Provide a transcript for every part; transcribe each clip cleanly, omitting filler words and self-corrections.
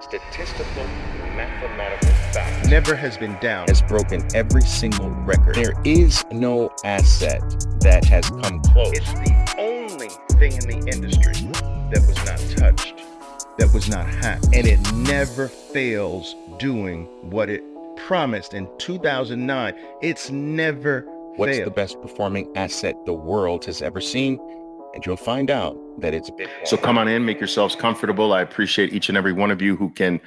statistical, mathematical fact never has been down. has broken every single record. There is no asset that has come close. It's the only thing in the industry that was not touched, that was not hacked, and it never fails doing what it promised in 2009. It's never What's failed. the best performing asset the world has ever seen? And you'll find out that it's Bitcoin. So come on in, make yourselves comfortable. I appreciate each and every one of you who can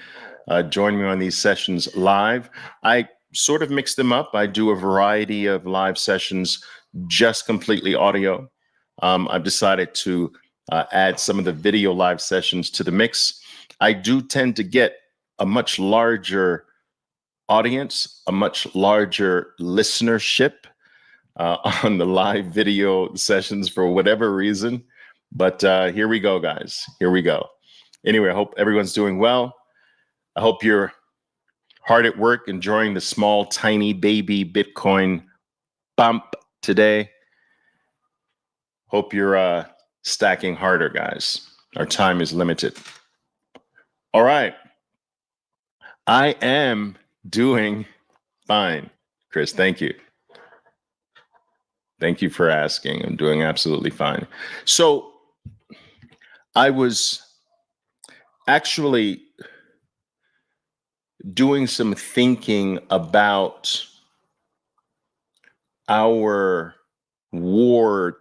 join me on these sessions live. I sort of mix them up. I do a variety of live sessions, just completely audio. I've decided to add some of the video live sessions to the mix. I do tend to get a much larger audience, a much larger listenership on the live video sessions for whatever reason. But here we go, guys. Here we go. Anyway, I hope everyone's doing well. I hope you're hard at work, enjoying the small, tiny baby Bitcoin bump today. Hope you're stacking harder, guys. Our time is limited. All right. I am doing fine, Chris. Thank you. Thank you for asking. I'm doing absolutely fine. So I was actually doing some thinking about our war-torn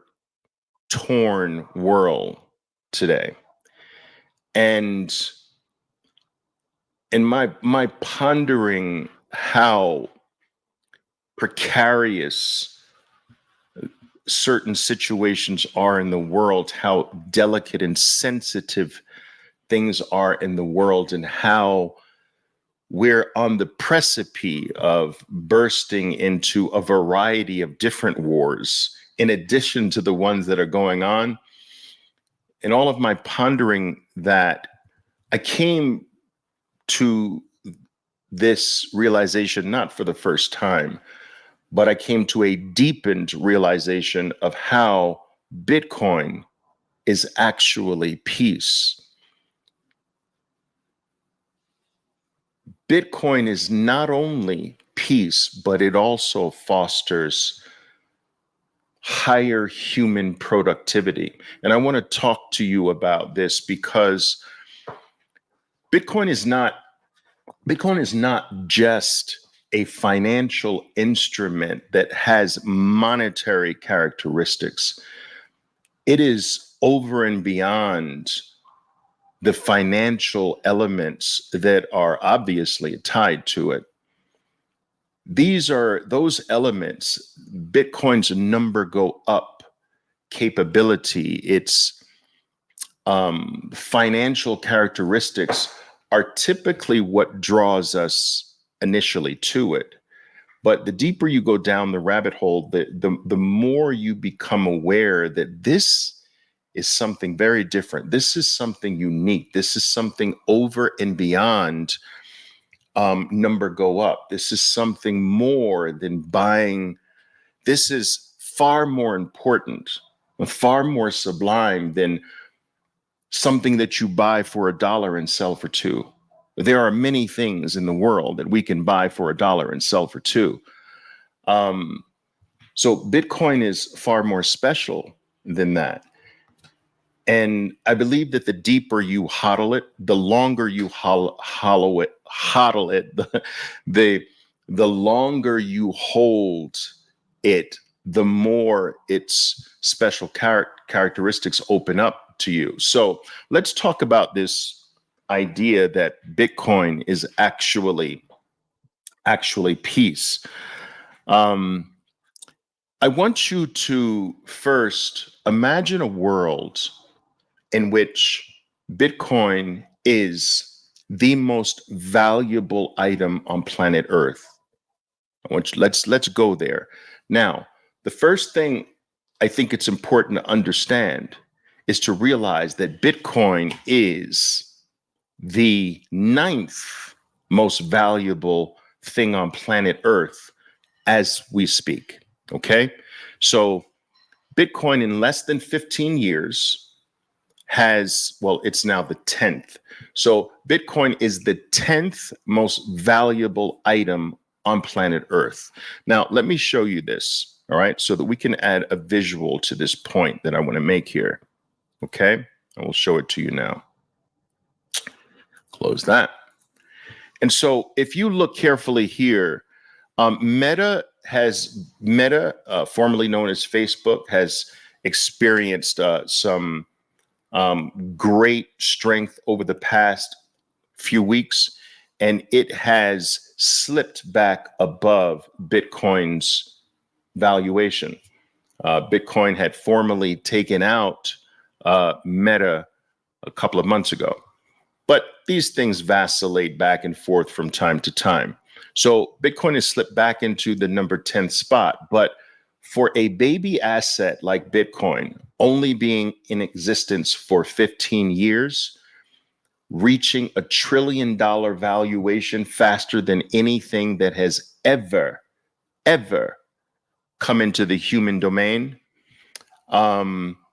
world today. And in my pondering how precarious certain situations are in the world, how delicate and sensitive things are in the world, and how we're on the precipice of bursting into a variety of different wars, in addition to the ones that are going on. In all of my pondering that, I came to this realization, not for the first time, but I came to a deepened realization of how Bitcoin is actually peace. Bitcoin is not only peace, but it also fosters higher human productivity. And I want to talk to you about this because Bitcoin is not just a financial instrument that has monetary characteristics. It is over and beyond the financial elements that are obviously tied to it. These are those elements. Bitcoin's number go up capability, its financial characteristics are typically what draws us initially to it. But the deeper you go down the rabbit hole, the more you become aware that this is something very different. This is something unique. This is something over and beyond number go up. This is something more than buying. This is far more important, far more sublime than something that you buy for $1 and sell for $2. There are many things in the world that we can buy for $1 and sell for $2. So Bitcoin is far more special than that. And I believe that the deeper you hodl it, the longer you hodl it, the longer you hold it, the more its special characteristics open up to you. So let's talk about this idea that Bitcoin is actually peace. I want you to first imagine a world in which Bitcoin is the most valuable item on planet Earth. Let's go there. Now, the first thing I think it's important to understand is to realize that Bitcoin is the 9th most valuable thing on planet Earth as we speak. Okay, so Bitcoin in less than 15 years it's now the 10th. So Bitcoin is the 10th most valuable item on planet Earth. Now, let me show you this, all right, so that we can add a visual to this point that I want to make here. Okay, I will show it to you now. Close that. And so if you look carefully here, Meta, formerly known as Facebook, has experienced some great strength over the past few weeks, and it has slipped back above Bitcoin's valuation. Bitcoin had formerly taken out Meta a couple of months ago, but these things vacillate back and forth from time to time. So Bitcoin has slipped back into the number 10th spot, but for a baby asset like Bitcoin, only being in existence for 15 years, reaching $1 trillion valuation faster than anything that has ever come into the human domain,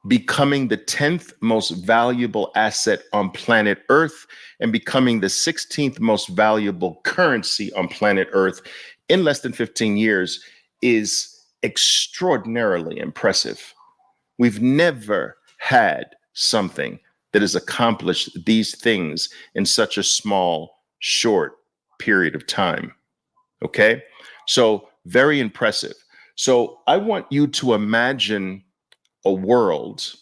becoming the 10th most valuable asset on planet Earth, and becoming the 16th most valuable currency on planet Earth in less than 15 years is extraordinarily impressive. We've never had something that has accomplished these things in such a small, short period of time. Okay? So, very impressive. So, I want you to imagine a world,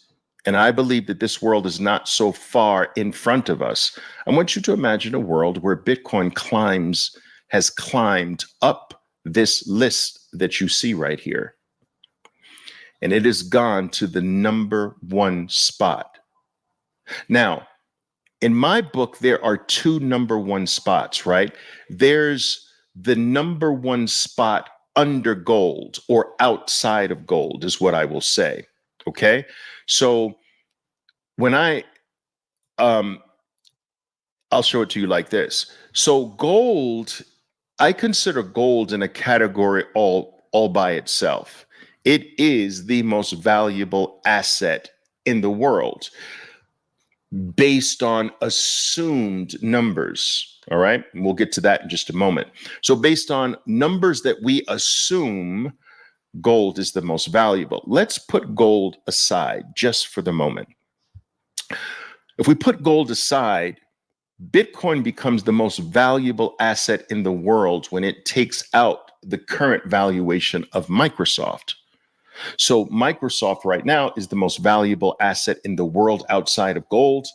and I believe that this world is not so far in front of us. I want you to imagine a world where Bitcoin has climbed up this list that you see right here, and it has gone to the number 1 spot. Now, in my book, there are 2 number 1 spots, right? There's the number 1 spot under gold, or outside of gold, is what I will say. Okay. So when I'll show it to you like this. So gold, I consider gold in a category all by itself. It is the most valuable asset in the world based on assumed numbers. All right. And we'll get to that in just a moment. So based on numbers that we assume, gold is the most valuable. Let's put gold aside just for the moment. If we put gold aside, Bitcoin becomes the most valuable asset in the world when it takes out the current valuation of Microsoft. So Microsoft right now is the most valuable asset in the world outside of gold.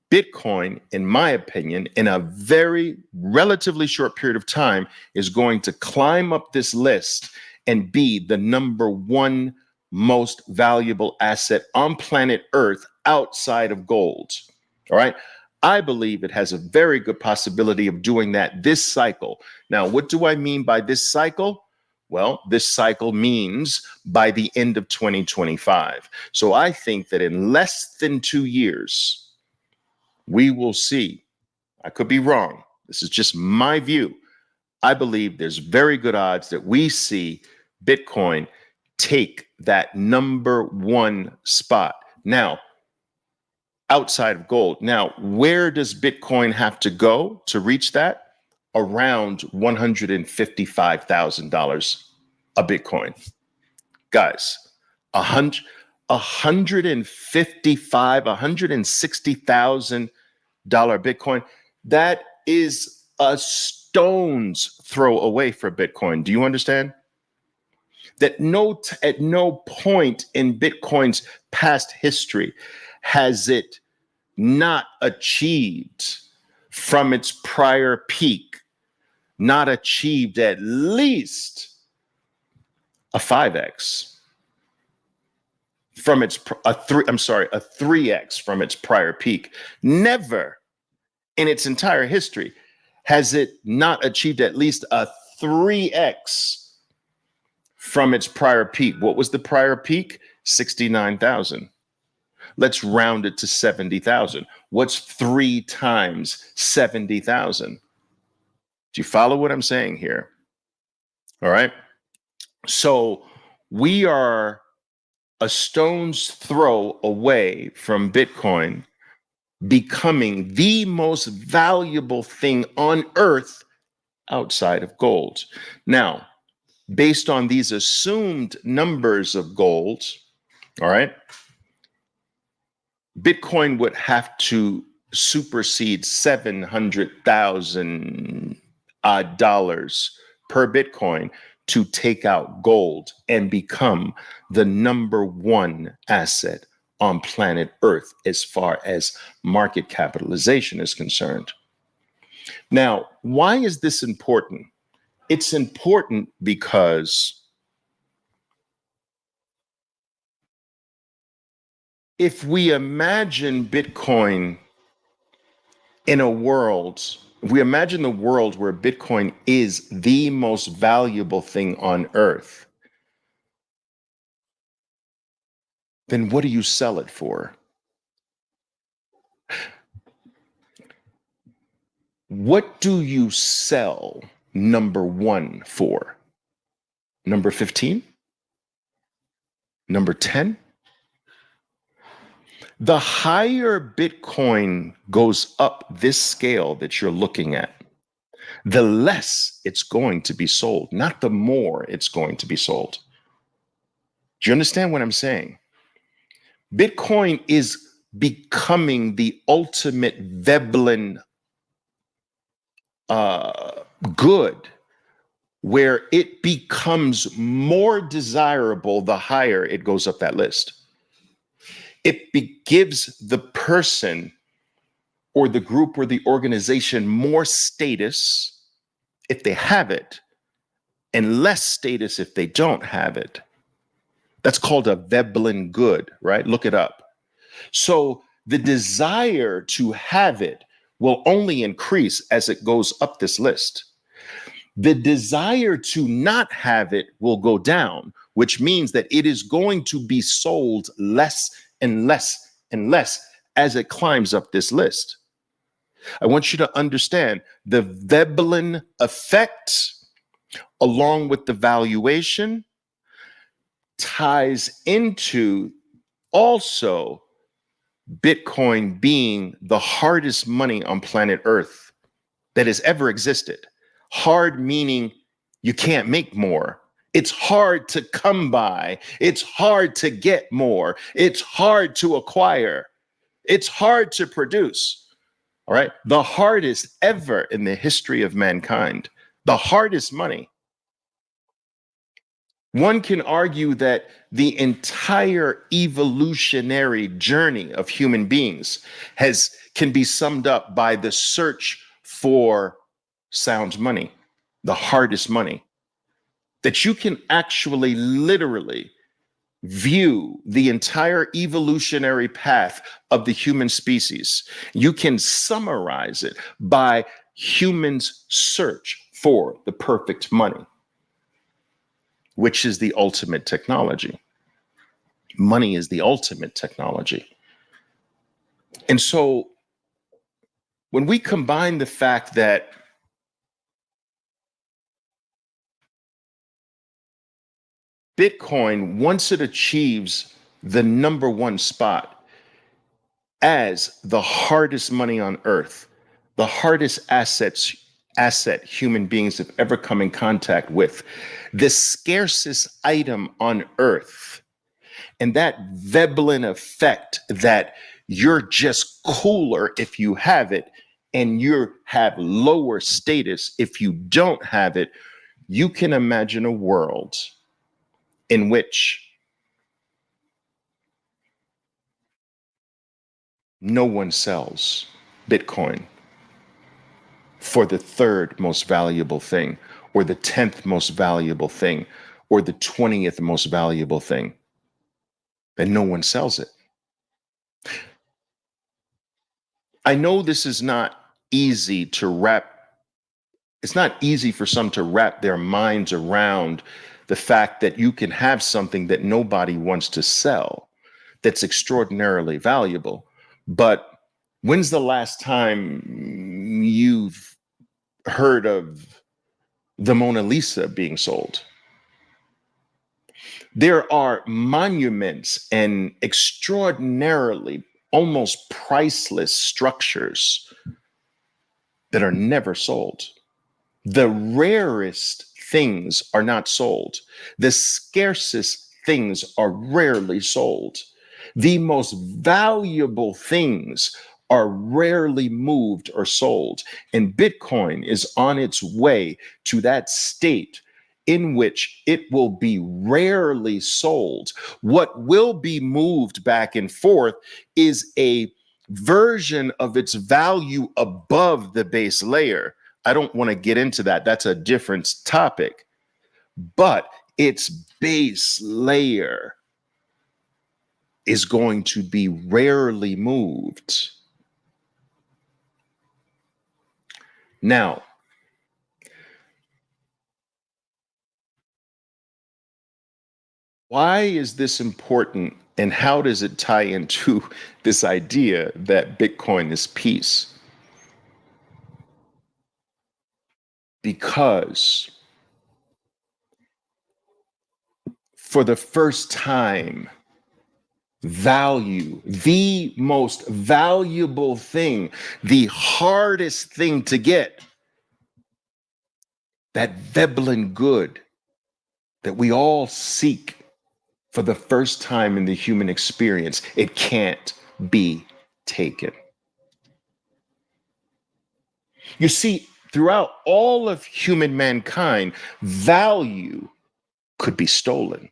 Bitcoin, in my opinion, in a very relatively short period of time, is going to climb up this list and be the number 1 most valuable asset on planet Earth outside of gold. All right. I believe it has a very good possibility of doing that this cycle. Now, what do I mean by this cycle? Well, this cycle means by the end of 2025. So I think that in less than 2 years, we will see. I could be wrong. This is just my view. I believe there's very good odds that we see Bitcoin take that number 1 spot. Now, outside of gold. Now, where does Bitcoin have to go to reach that? Around $155,000 a Bitcoin. Guys, $160,000 Bitcoin. That is a stone's throw away for Bitcoin. Do you understand? That at no point in Bitcoin's past history has it not achieved from its prior peak, not achieved at least a 5x from its a 3x from its prior peak. Never in its entire history has it not achieved at least a 3x from its prior peak. What was the prior peak? 69,000. Let's round it to 70,000. What's 3 times 70,000? Do you follow what I'm saying here? All right. So we are a stone's throw away from Bitcoin becoming the most valuable thing on earth outside of gold. Now, based on these assumed numbers of gold, all right, Bitcoin would have to supersede $700,000 per Bitcoin to take out gold and become the number one asset on planet Earth as far as market capitalization is concerned. Now, why is this important? It's important because if we imagine Bitcoin in a world, if we imagine the world where Bitcoin is the most valuable thing on earth, then what do you sell it for? What do you sell number one for? Number 15? Number 10? The higher Bitcoin goes up this scale that you're looking at, the less it's going to be sold, not the more it's going to be sold. Do you understand what I'm saying? Bitcoin is becoming the ultimate Veblen good, where it becomes more desirable the higher it goes up that list. It gives the person or the group or the organization more status if they have it and less status if they don't have it. That's called a Veblen good, right? Look it up. So the desire to have it will only increase as it goes up this list. The desire to not have it will go down, which means that it is going to be sold less and less and less as it climbs up this list. I want you to understand the Veblen effect, along with the valuation, ties into also Bitcoin being the hardest money on planet Earth that has ever existed. Hard meaning you can't make more. It's hard to come by. It's hard to get more. It's hard to acquire. It's hard to produce. All right. The hardest ever in the history of mankind. The hardest money. One can argue that the entire evolutionary journey of human beings can be summed up by the search for sound money, the hardest money, that you can actually literally view the entire evolutionary path of the human species. You can summarize it by humans' search for the perfect money, which is the ultimate technology. Money is the ultimate technology. And so when we combine the fact that Bitcoin, once it achieves the number one spot as the hardest money on earth, the hardest asset human beings have ever come in contact with, the scarcest item on earth, and that Veblen effect that you're just cooler if you have it and you have lower status if you don't have it, you can imagine a world in which no one sells Bitcoin for the third most valuable thing, or the 10th most valuable thing, or the 20th most valuable thing. And no one sells it. I know this is not easy to wrap. It's not easy for some to wrap their minds around the fact that you can have something that nobody wants to sell that's extraordinarily valuable. But when's the last time you've heard of the Mona Lisa being sold? There are monuments and extraordinarily almost priceless structures that are never sold. The rarest things are not sold. The scarcest things are rarely sold. The most valuable things are rarely moved or sold. And Bitcoin is on its way to that state in which it will be rarely sold. What will be moved back and forth is a version of its value above the base layer. I don't want to get into that. That's a different topic. But its base layer is going to be rarely moved. Now, why is this important, and how does it tie into this idea that Bitcoin is peace? Because for the first time, value, the most valuable thing, the hardest thing to get, that Veblen good that we all seek for the first time in the human experience, it can't be taken. You see, throughout all of human mankind, value could be stolen,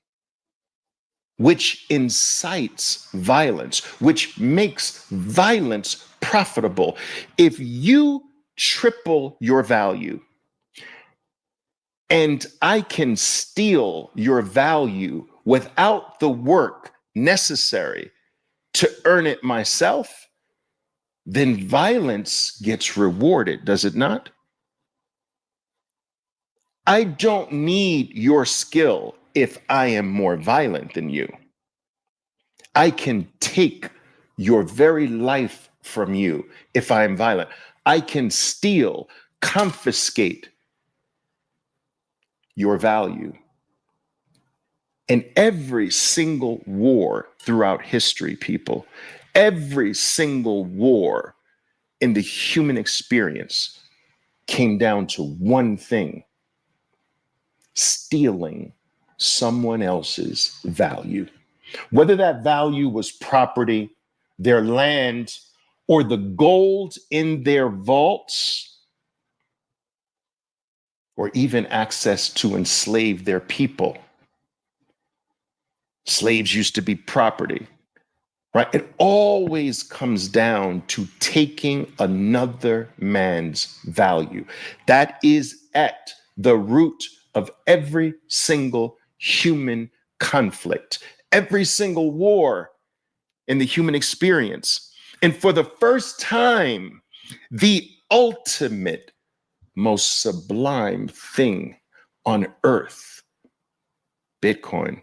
which incites violence, which makes violence profitable. If you triple your value and I can steal your value without the work necessary to earn it myself, then violence gets rewarded, does it not? I don't need your skill if I am more violent than you. I can take your very life from you if I am violent. I can steal, confiscate your value. And every single war throughout history, people, every single war in the human experience came down to one thing: stealing someone else's value. Whether that value was property, their land, or the gold in their vaults, or even access to enslave their people. Slaves used to be property, right? It always comes down to taking another man's value. That is at the root of every single human conflict, every single war in the human experience. And for the first time, the ultimate, most sublime thing on earth, Bitcoin,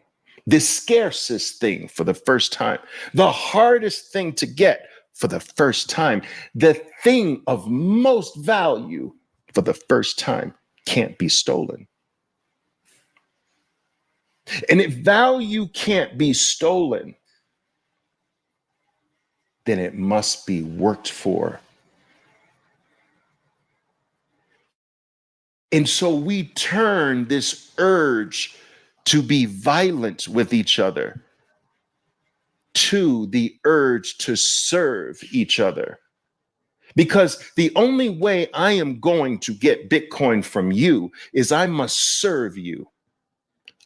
the scarcest thing for the first time, the hardest thing to get for the first time, the thing of most value for the first time can't be stolen. And if value can't be stolen, then it must be worked for. And so we turn this urge to be violent with each other to the urge to serve each other. Because the only way I am going to get Bitcoin from you is I must serve you.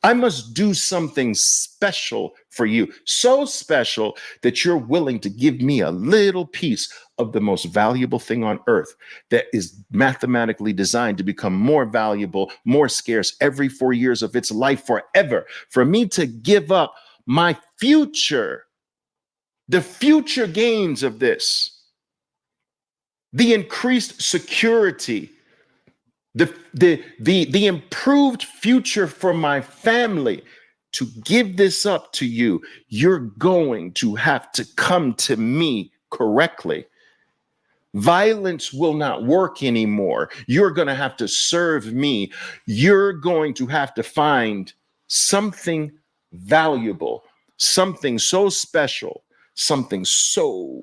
I must do something special for you, so special that you're willing to give me a little piece of the most valuable thing on earth that is mathematically designed to become more valuable, more scarce every 4 years of its life forever. For me to give up my future, the future gains of this, the increased security, the improved future for my family, to give this up to you, you're going to have to come to me correctly. Violence will not work anymore. You're going to have to serve me. You're going to have to find something valuable, something so special, something so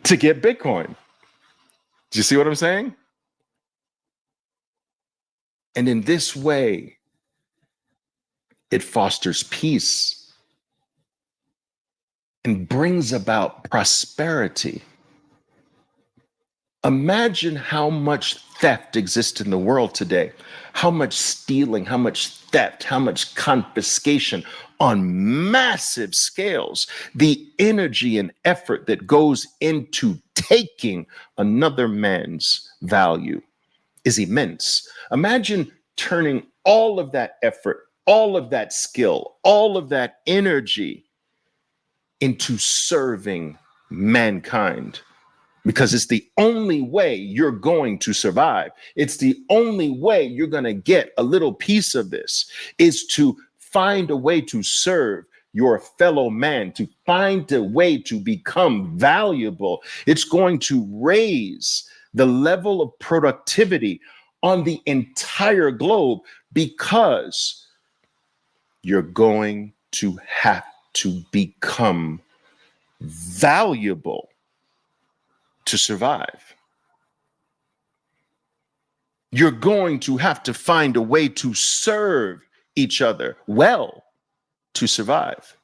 to get Bitcoin. Do you see what I'm saying? And in this way, it fosters peace and brings about prosperity. Imagine how much theft exists in the world today, how much stealing, how much theft, how much confiscation on massive scales. The energy and effort that goes into taking another man's value is immense. Imagine turning all of that effort, all of that skill, all of that energy into serving mankind, because it's the only way you're going to survive. It's the only way you're going to get a little piece of this, is to find a way to serve your fellow man, to find a way to become valuable. It's going to raise the level of productivity on the entire globe, because you're going to have to become valuable to survive. You're going to have to find a way to serve each other well to survive.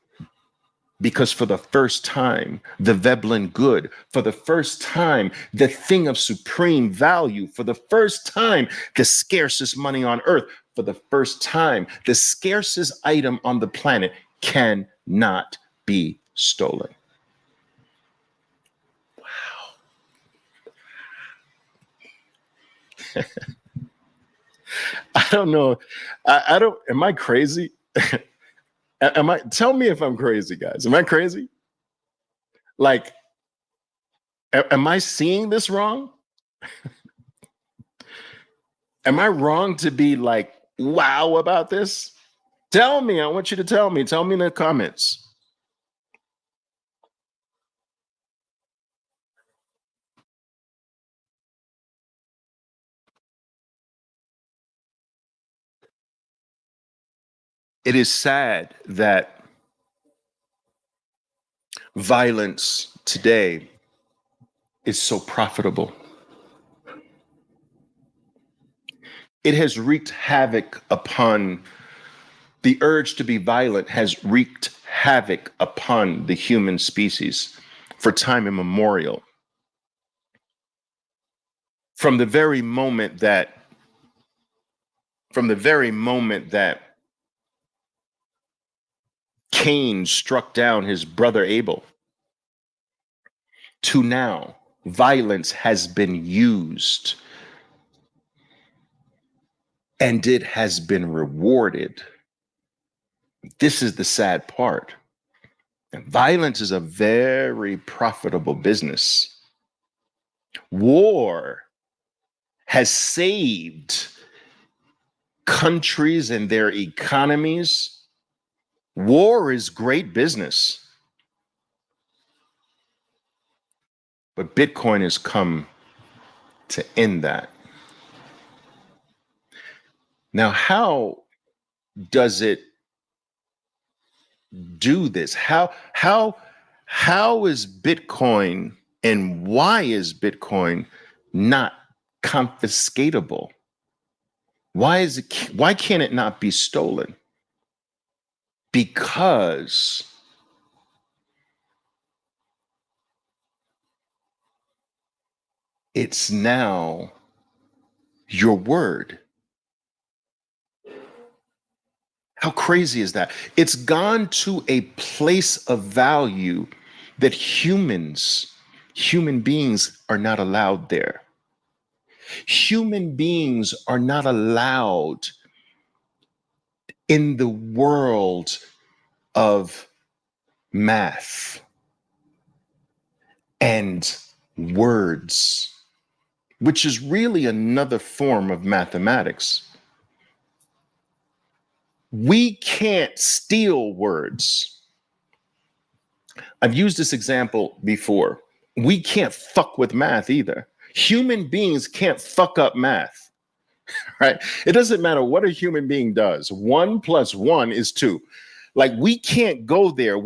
Because for the first time, the Veblen good, for the first time, the thing of supreme value, for the first time, the scarcest money on earth, for the first time, the scarcest item on the planet cannot be stolen. I don't know. I don't, am I crazy? Tell me if I'm crazy, guys. Am I crazy? Like, am I seeing this wrong? Am I wrong to be like, wow about this? Tell me. I want you to tell me. Tell me in the comments. It is sad that violence today is so profitable. It has wreaked havoc upon the urge to be violent, has wreaked havoc upon the human species for time immemorial. From the very moment that Cain struck down his brother Abel to now, violence has been used and it has been rewarded. This is the sad part. Violence is a very profitable business. War has saved countries and their economies. War is great business. But Bitcoin has come to end that. Now, how does it do this? How is Bitcoin, and why is Bitcoin not confiscatable? Why can't it not be stolen? Because it's now your word. How crazy is that? It's gone to a place of value that human beings are not allowed there. Human beings are not allowed in the world of math and words, which is really another form of mathematics. We can't steal words. I've used this example before. We can't fuck with math either. Human beings can't fuck up math. right? It doesn't matter what a human being does. 1 + 1 is 2. Like, we can't go there.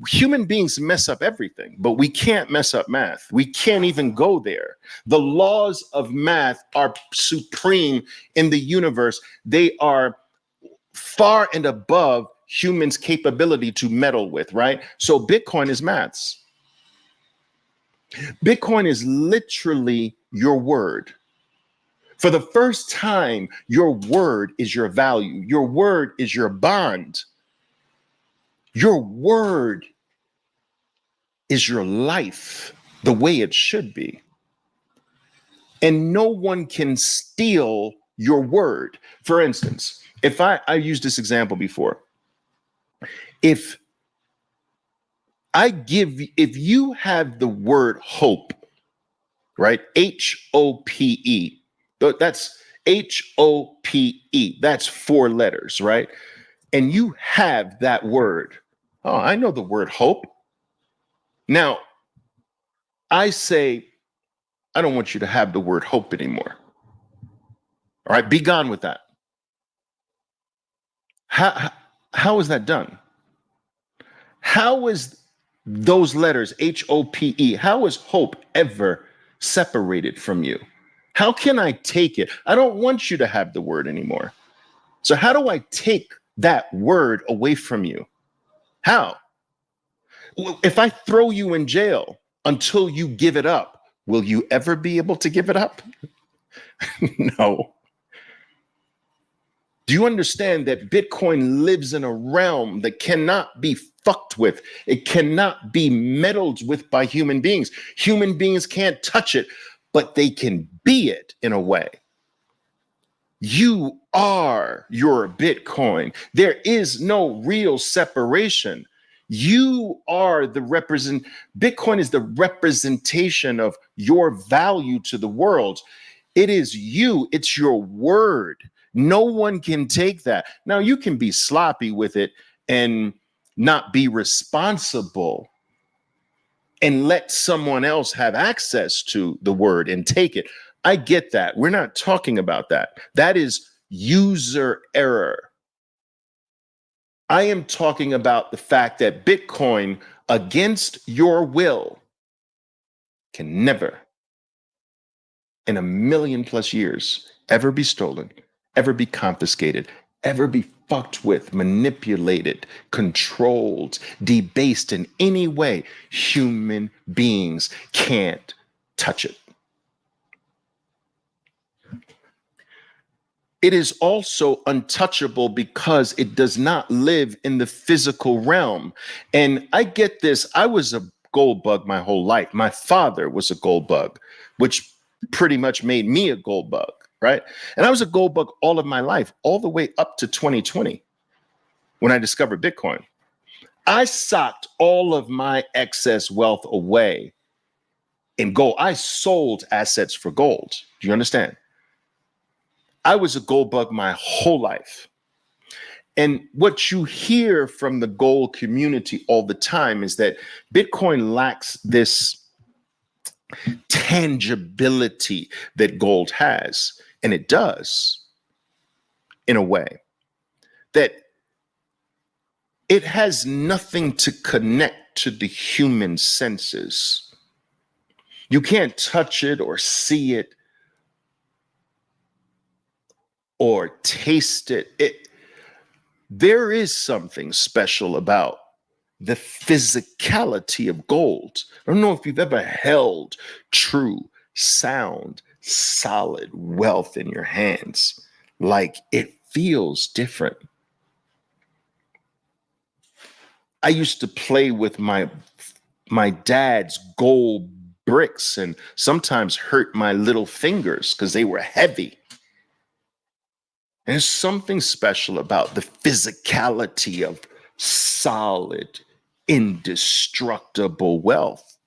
Human beings mess up everything, but we can't mess up math. We can't even go there. The laws of math are supreme in the universe. They are far and above humans' capability to meddle with, right? So Bitcoin is maths. Bitcoin is literally your word. For the first time, your word is your value. Your word is your bond. Your word is your life, the way it should be. And no one can steal your word. For instance, if I used this example before, if if you have the word hope, right? HOPE, that's HOPE, that's 4 letters, right? And you have that word. Oh, I know the word hope. Now, I say, I don't want you to have the word hope anymore. All right, be gone with that. How is that done? How is those letters, HOPE, how is hope ever separated from you? How can I take it? I don't want you to have the word anymore. So, how do I take that word away from you? How? If I throw you in jail until you give it up, will you ever be able to give it up? No. Do you understand that Bitcoin lives in a realm that cannot be fucked with? It cannot be meddled with by human beings. Human beings can't touch it, but they can be it in a way. You are your Bitcoin. There is no real separation. You are Bitcoin is the representation of your value to the world. It is you, it's your word. No one can take that. Now, you can be sloppy with it and not be responsible and let someone else have access to the word and take it. I get that. We're not talking about that. That is user error. I am talking about the fact that Bitcoin, against your will, can never in a million plus years ever be stolen, ever be confiscated, ever be fucked with, manipulated, controlled, debased in any way. Human beings can't touch it. It is also untouchable because it does not live in the physical realm. And I get this. I was a gold bug my whole life. My father was a gold bug, which pretty much made me a gold bug, right? And I was a gold bug all of my life, all the way up to 2020 when I discovered Bitcoin. I socked all of my excess wealth away in gold. I sold assets for gold. Do you understand? I was a gold bug my whole life. And what you hear from the gold community all the time is that Bitcoin lacks this tangibility that gold has. And it does, in a way, that it has nothing to connect to the human senses. You can't touch it or see it or taste it. There is something special about the physicality of gold. I don't know if you've ever held true, sound, solid wealth in your hands. Like, it feels different. I used to play with my dad's gold bricks and sometimes hurt my little fingers because they were heavy. And there's something special about the physicality of solid, indestructible wealth.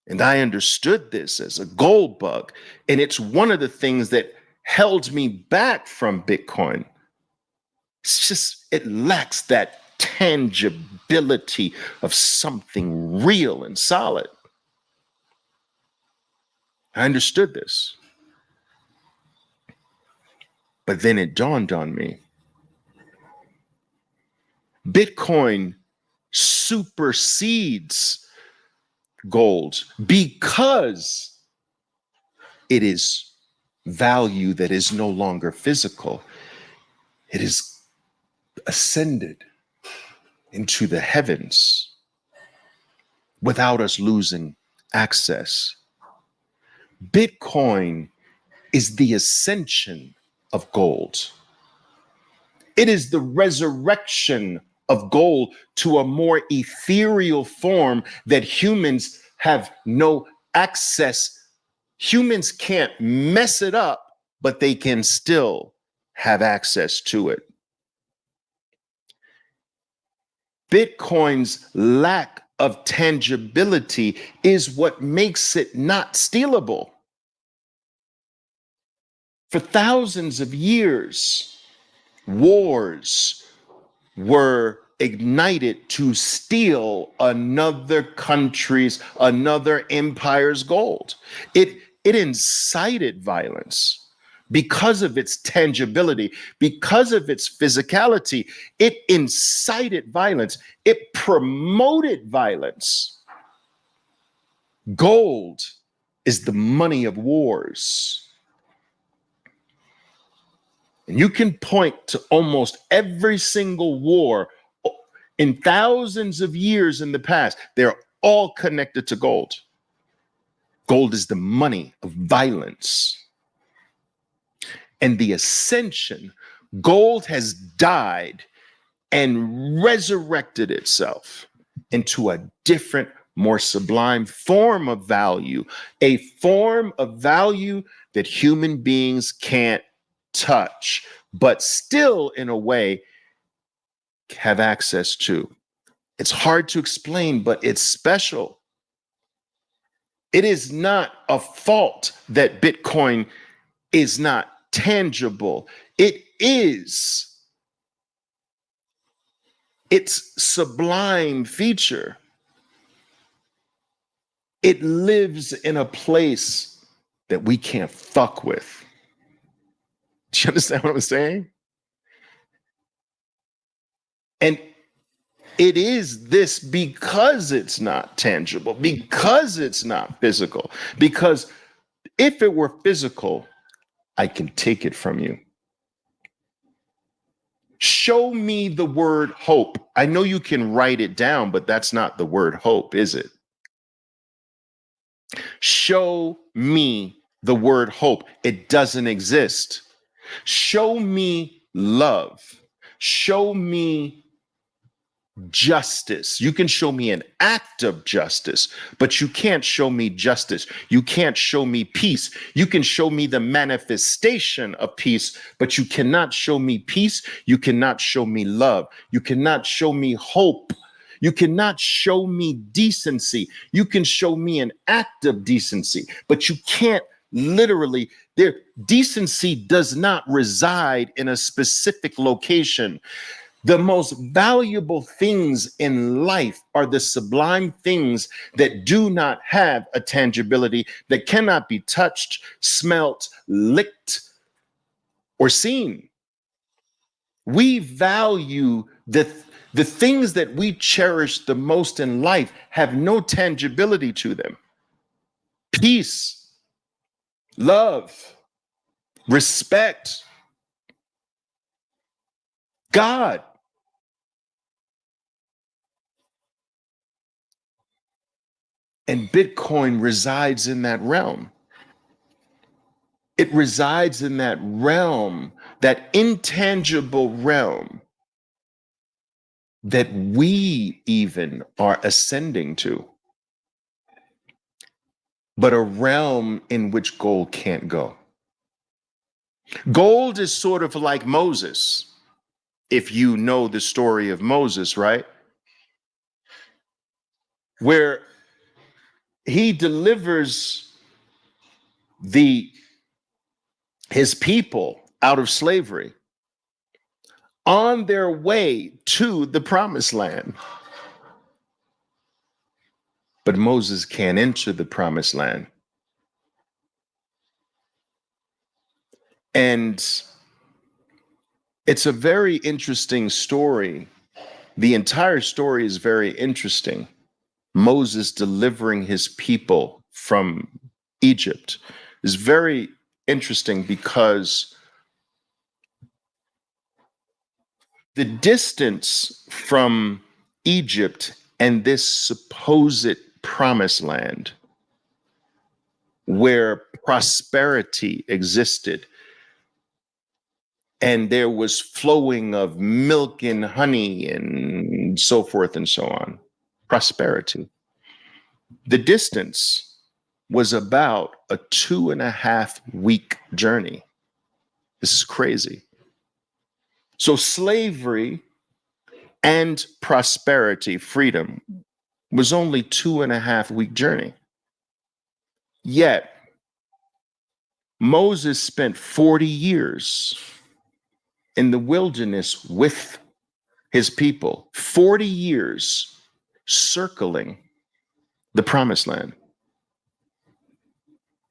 And I understood this as a gold bug. And it's one of the things that held me back from Bitcoin. It's just, it lacks that tangibility of something real and solid. I understood this. But then it dawned on me. Bitcoin supersedes gold because it is value that is no longer physical. It is ascended into the heavens without us losing access. Bitcoin is the ascension of gold. It is the resurrection of gold to a more ethereal form that humans have no access. Humans can't mess it up, but they can still have access to it. Bitcoin's lack of tangibility is what makes it not stealable. For thousands of years, wars were ignited to steal another country's, another empire's gold. It incited violence because of its tangibility, because of its physicality. It incited violence. It promoted violence. Gold is the money of wars. And you can point to almost every single war in thousands of years in the past. They're all connected to gold. Gold is the money of violence. And the ascension, gold has died and resurrected itself into a different, more sublime form of value, a form of value that human beings can't touch, but still in a way have access to. It's hard to explain, but it's special. It is not a fault that Bitcoin is not tangible. It is its sublime feature. It lives in a place that we can't fuck with. Do you understand what I'm saying? And it is this because it's not tangible, because it's not physical. Because if it were physical, I can take it from you. Show me the word hope. I know you can write it down, but that's not the word hope, is it? Show me the word hope. It doesn't exist. Show me love. Show me justice. You can show me an act of justice, but you can't show me justice. You can't show me peace. You can show me the manifestation of peace, but you cannot show me peace. You cannot show me love. You cannot show me hope. You cannot show me decency. You can show me an act of decency, but you can't literally, there, decency does not reside in a specific location. The most valuable things in life are the sublime things that do not have a tangibility, that cannot be touched, smelt, licked, or seen. We value the things that we cherish the most in life have no tangibility to them. Peace, love, respect, God. And Bitcoin resides in that realm. It resides in that realm, that intangible realm that we even are ascending to, but a realm in which gold can't go. Gold is sort of like Moses, if you know the story of Moses, right? Where he delivers his people out of slavery on their way to the promised land. But Moses can't enter the promised land. And It's a very interesting story. The entire story is very interesting. Moses delivering his people from Egypt is very interesting because the distance from Egypt and this supposed promised land where prosperity existed and there was flowing of milk and honey and so forth and so on, prosperity. The distance was about a 2.5 week journey. This is crazy. So slavery and prosperity, freedom, was only 2.5 week journey. Yet Moses spent 40 years in the wilderness with his people, 40 years circling the promised land.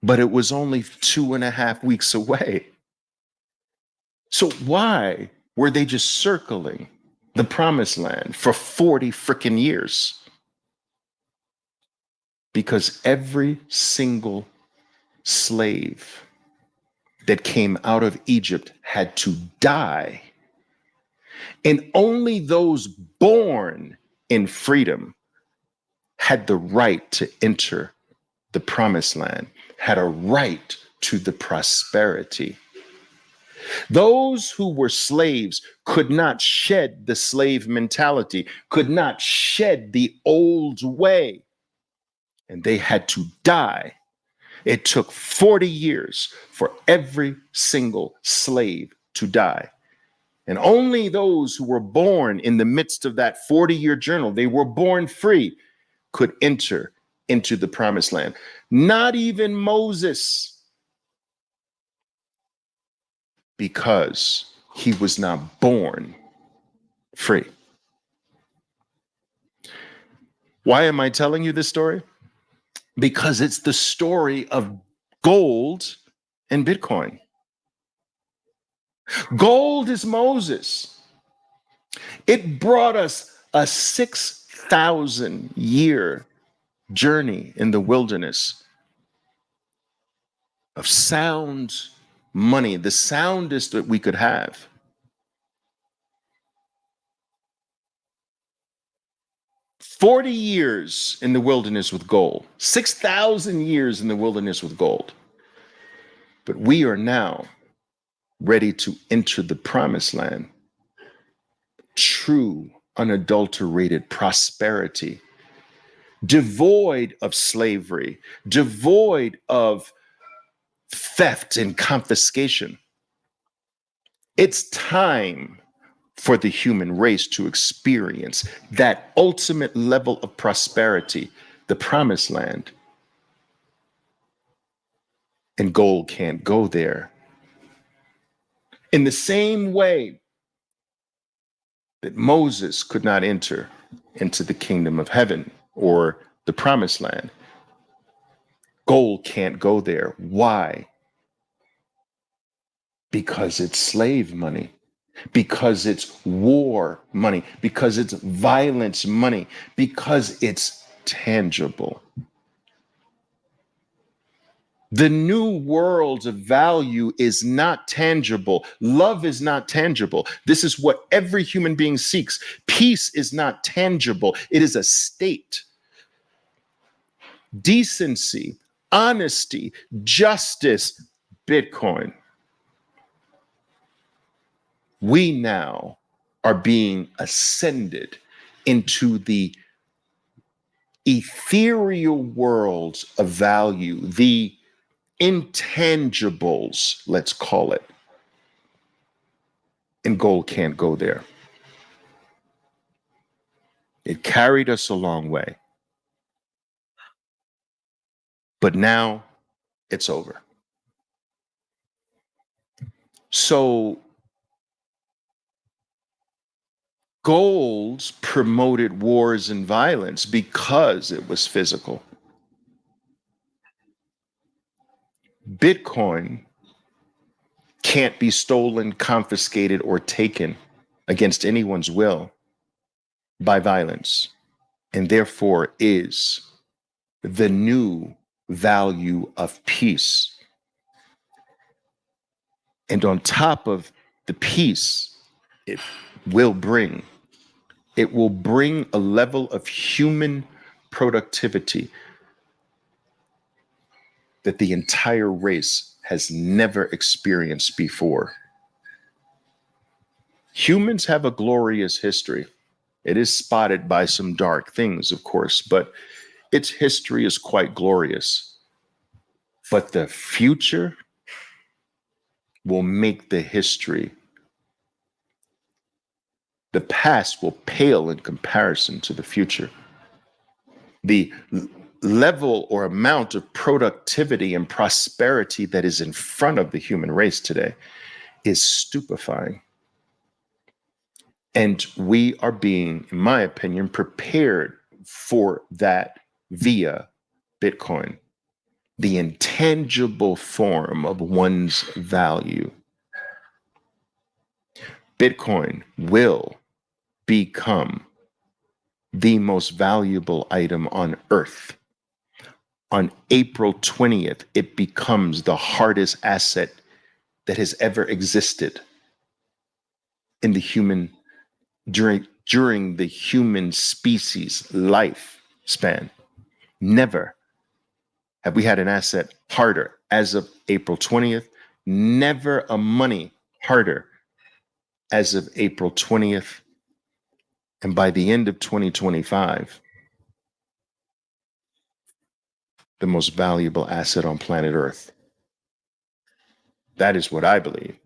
But it was only 2.5 weeks away. So why were they just circling the promised land for 40 freaking years? Because every single slave that came out of Egypt had to die. And only those born in freedom had the right to enter the promised land, had a right to the prosperity. Those who were slaves could not shed the slave mentality, could not shed the old way, and they had to die. It took 40 years for every single slave to die. And only those who were born in the midst of that 40-year journey, they were born free, could enter into the promised land. Not even Moses, because he was not born free. Why am I telling you this story? Because it's the story of gold and Bitcoin. Gold is Moses. It brought us a 6,000 year journey in the wilderness of sound money, the soundest that we could have. "40 years in the wilderness with gold, 6,000 years in the wilderness with gold. But we are now ready to enter the promised land. True, unadulterated prosperity, devoid of slavery, devoid of theft and confiscation. It's time for the human race to experience that ultimate level of prosperity, the promised land. And gold can't go there. In the same way that Moses could not enter into the kingdom of heaven or the promised land, gold can't go there. Why? Because it's slave money, because it's war money, because it's violence money, because it's tangible. The new world of value is not tangible. Love is not tangible. This is what every human being seeks. Peace is not tangible. It is a state. Decency, honesty, justice, Bitcoin. We now are being ascended into the ethereal worlds of value, the intangibles, let's call it. And gold can't go there. It carried us a long way. But now it's over. So gold promoted wars and violence because it was physical. Bitcoin can't be stolen, confiscated, or taken against anyone's will by violence, and therefore is the new value of peace. And on top of the peace it will bring, it will bring a level of human productivity that the entire race has never experienced before. Humans have a glorious history. It is spotted by some dark things, of course, but its history is quite glorious. But the future will make the history. The past will pale in comparison to the future. The level or amount of productivity and prosperity that is in front of the human race today is stupefying. And we are being, in my opinion, prepared for that via Bitcoin, the intangible form of one's value. Bitcoin will become the most valuable item on earth. On April 20th, it becomes the hardest asset that has ever existed in the human during the human species lifespan. Never have we had an asset harder as of April 20th. Never a money harder as of April 20th. And by the end of 2025, the most valuable asset on planet Earth. That is what I believe.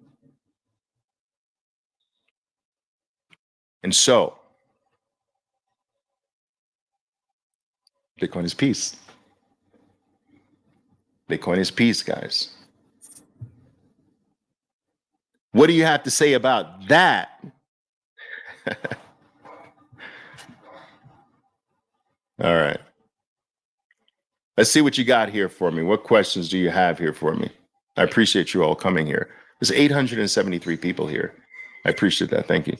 And so, Bitcoin is peace. Bitcoin is peace, guys. What do you have to say about that? All right. Let's see what you got here for me. What questions do you have here for me? I appreciate you all coming here. There's 873 people here. I appreciate that. Thank you.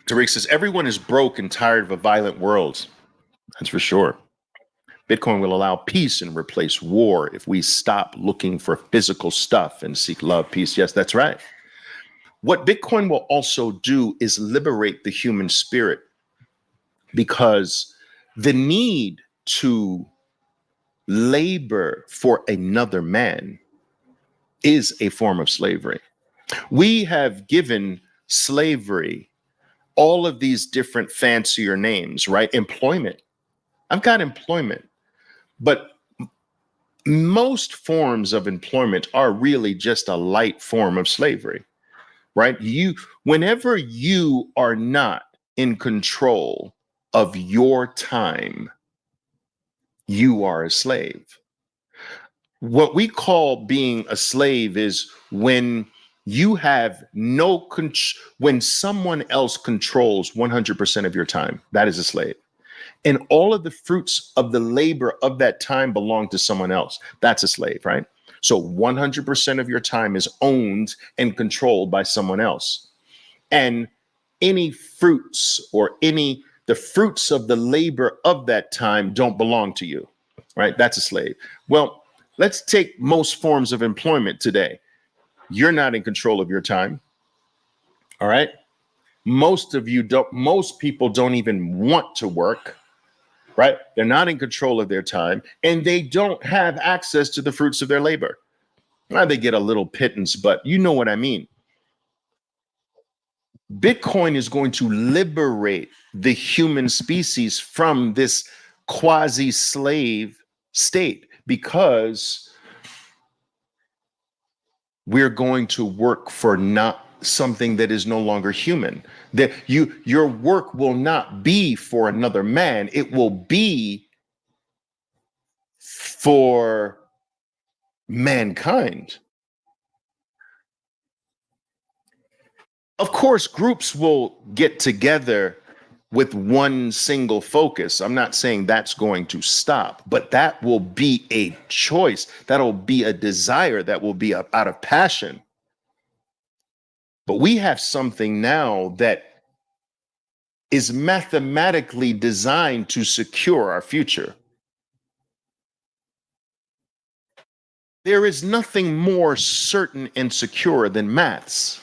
Tariq says, everyone is broke and tired of a violent world. That's for sure. Bitcoin will allow peace and replace war if we stop looking for physical stuff and seek love, peace. Yes, that's right. What Bitcoin will also do is liberate the human spirit, because the need to labor for another man is a form of slavery. We have given slavery all of these different fancier names, right? Employment. I've got employment, but most forms of employment are really just a light form of slavery, right? Whenever you are not in control of your time, you are a slave. What we call being a slave is when you have no control, when someone else controls 100% of your time. That is a slave. And all of the fruits of the labor of that time belong to someone else. That's a slave, right? So 100% of your time is owned and controlled by someone else. And any fruits or the fruits of the labor of that time don't belong to you, right? That's a slave. Well, let's take most forms of employment today. You're not in control of your time. All right. Most people don't even want to work, right? They're not in control of their time, and they don't have access to the fruits of their labor. Now they get a little pittance, but you know what I mean. Bitcoin is going to liberate the human species from this quasi-slave state, because we're going to work for not something that is no longer human. That your work will not be for another man. It will be for mankind. Of course, groups will get together with one single focus. I'm not saying that's going to stop, but that will be a choice. That'll be a desire that will be out of passion. But we have something now that is mathematically designed to secure our future. There is nothing more certain and secure than maths.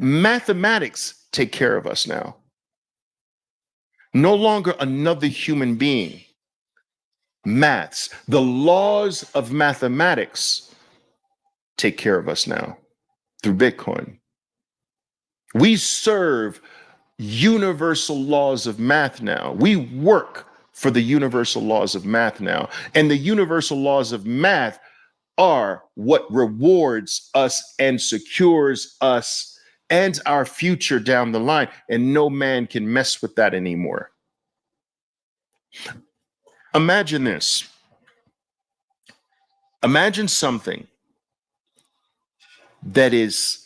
Mathematics take care of us now. No longer another human being. Maths, the laws of mathematics take care of us now through Bitcoin. We serve universal laws of math now. We work for the universal laws of math now. And the universal laws of math are what rewards us and secures us and our future down the line. And no man can mess with that anymore. Imagine this. Imagine something that is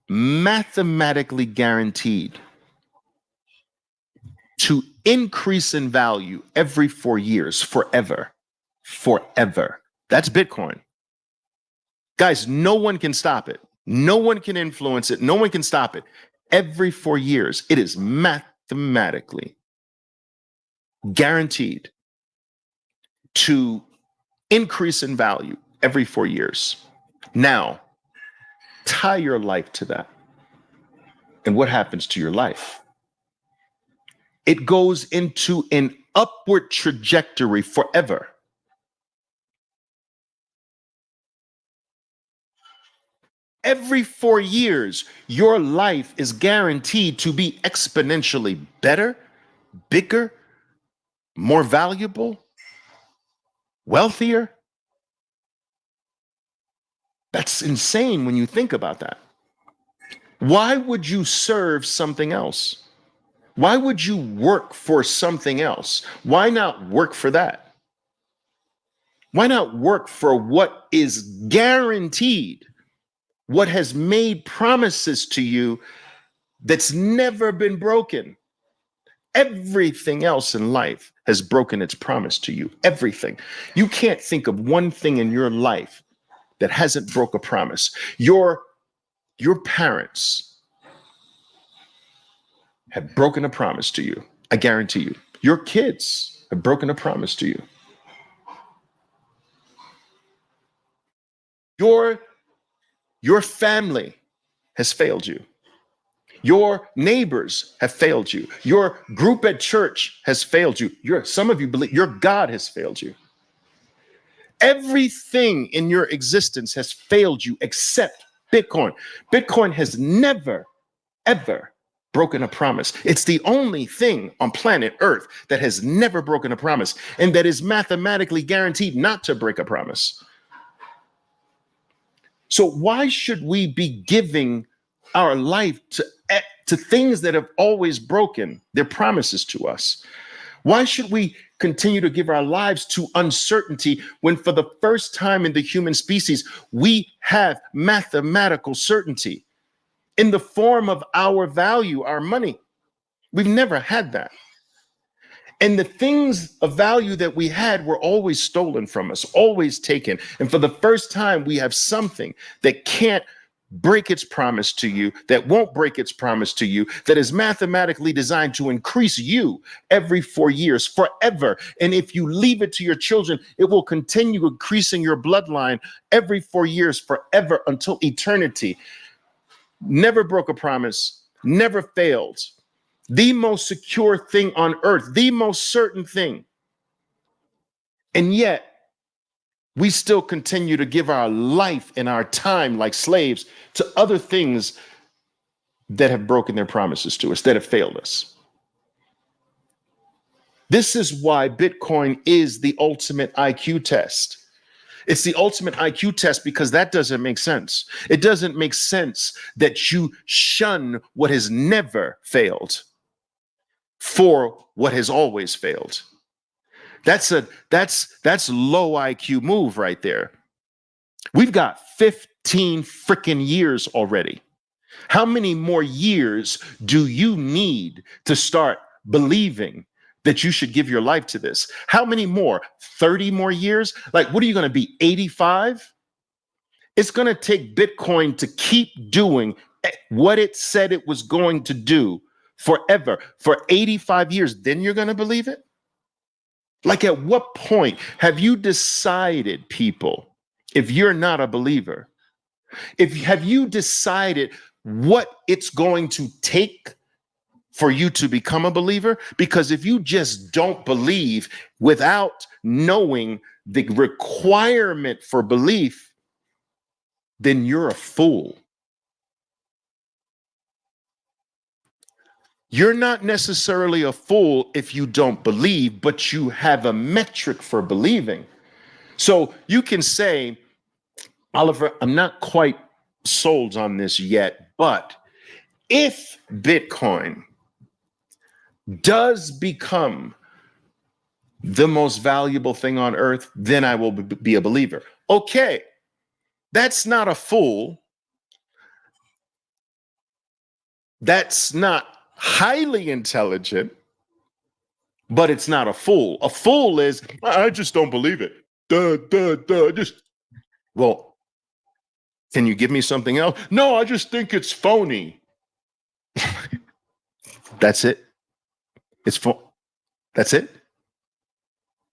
mathematically guaranteed to increase in value every 4 years, forever. Forever. That's Bitcoin. Guys, no one can stop it. No one can influence it. No one can stop it. Every 4 years, it is mathematically guaranteed to increase in value every 4 years. Now, tie your life to that. And what happens to your life? It goes into an upward trajectory forever. Every 4 years, your life is guaranteed to be exponentially better, bigger, more valuable, wealthier. That's insane when you think about that. Why would you serve something else? Why would you work for something else? Why not work for that? Why not work for what is guaranteed? What has made promises to you that's never been broken? Everything else in life has broken its promise to you. Everything. You can't think of one thing in your life that hasn't broke a promise. Your parents have broken a promise to you. I guarantee you. Your kids have broken a promise to you. Your family has failed you. Your neighbors have failed you. Your group at church has failed you. Some of you believe your God has failed you. Everything in your existence has failed you except Bitcoin. Bitcoin has never, ever broken a promise. It's the only thing on planet Earth that has never broken a promise and that is mathematically guaranteed not to break a promise. So why should we be giving our life to things that have always broken their promises to us? Why should we continue to give our lives to uncertainty when for the first time in the human species, we have mathematical certainty in the form of our value, our money? We've never had that. And the things of value that we had were always stolen from us, always taken. And for the first time, we have something that can't break its promise to you, that won't break its promise to you, that is mathematically designed to increase you every 4 years, forever. And if you leave it to your children, it will continue increasing your bloodline every 4 years, forever, until eternity. Never broke a promise, never failed. The most secure thing on earth, the most certain thing. And yet, we still continue to give our life and our time like slaves to other things that have broken their promises to us, that have failed us. This is why Bitcoin is the ultimate IQ test. It's the ultimate IQ test because that doesn't make sense. It doesn't make sense that you shun what has never failed for what has always failed. That's low IQ move right there. We've got freaking years already. How many more years do you need to start believing that you should give your life to this? How many more? 30 more years? Like, what are you going to be, 85? It's going to take Bitcoin to keep doing what it said it was going to do forever, for 85 years. Then you're going to believe it? Like, at what point have you decided, people, if you're not a believer, have you decided what it's going to take for you to become a believer? Because if you just don't believe without knowing the requirement for belief, then you're a fool. You're not necessarily a fool if you don't believe, but you have a metric for believing. So you can say, Oliver, I'm not quite sold on this yet, but if Bitcoin does become the most valuable thing on earth, then I will be a believer. Okay, that's not a fool. That's not highly intelligent, but it's not a fool. A fool is, I just don't believe it. Just, well, can you give me something else? No, I just think it's phony. That's it. That's it.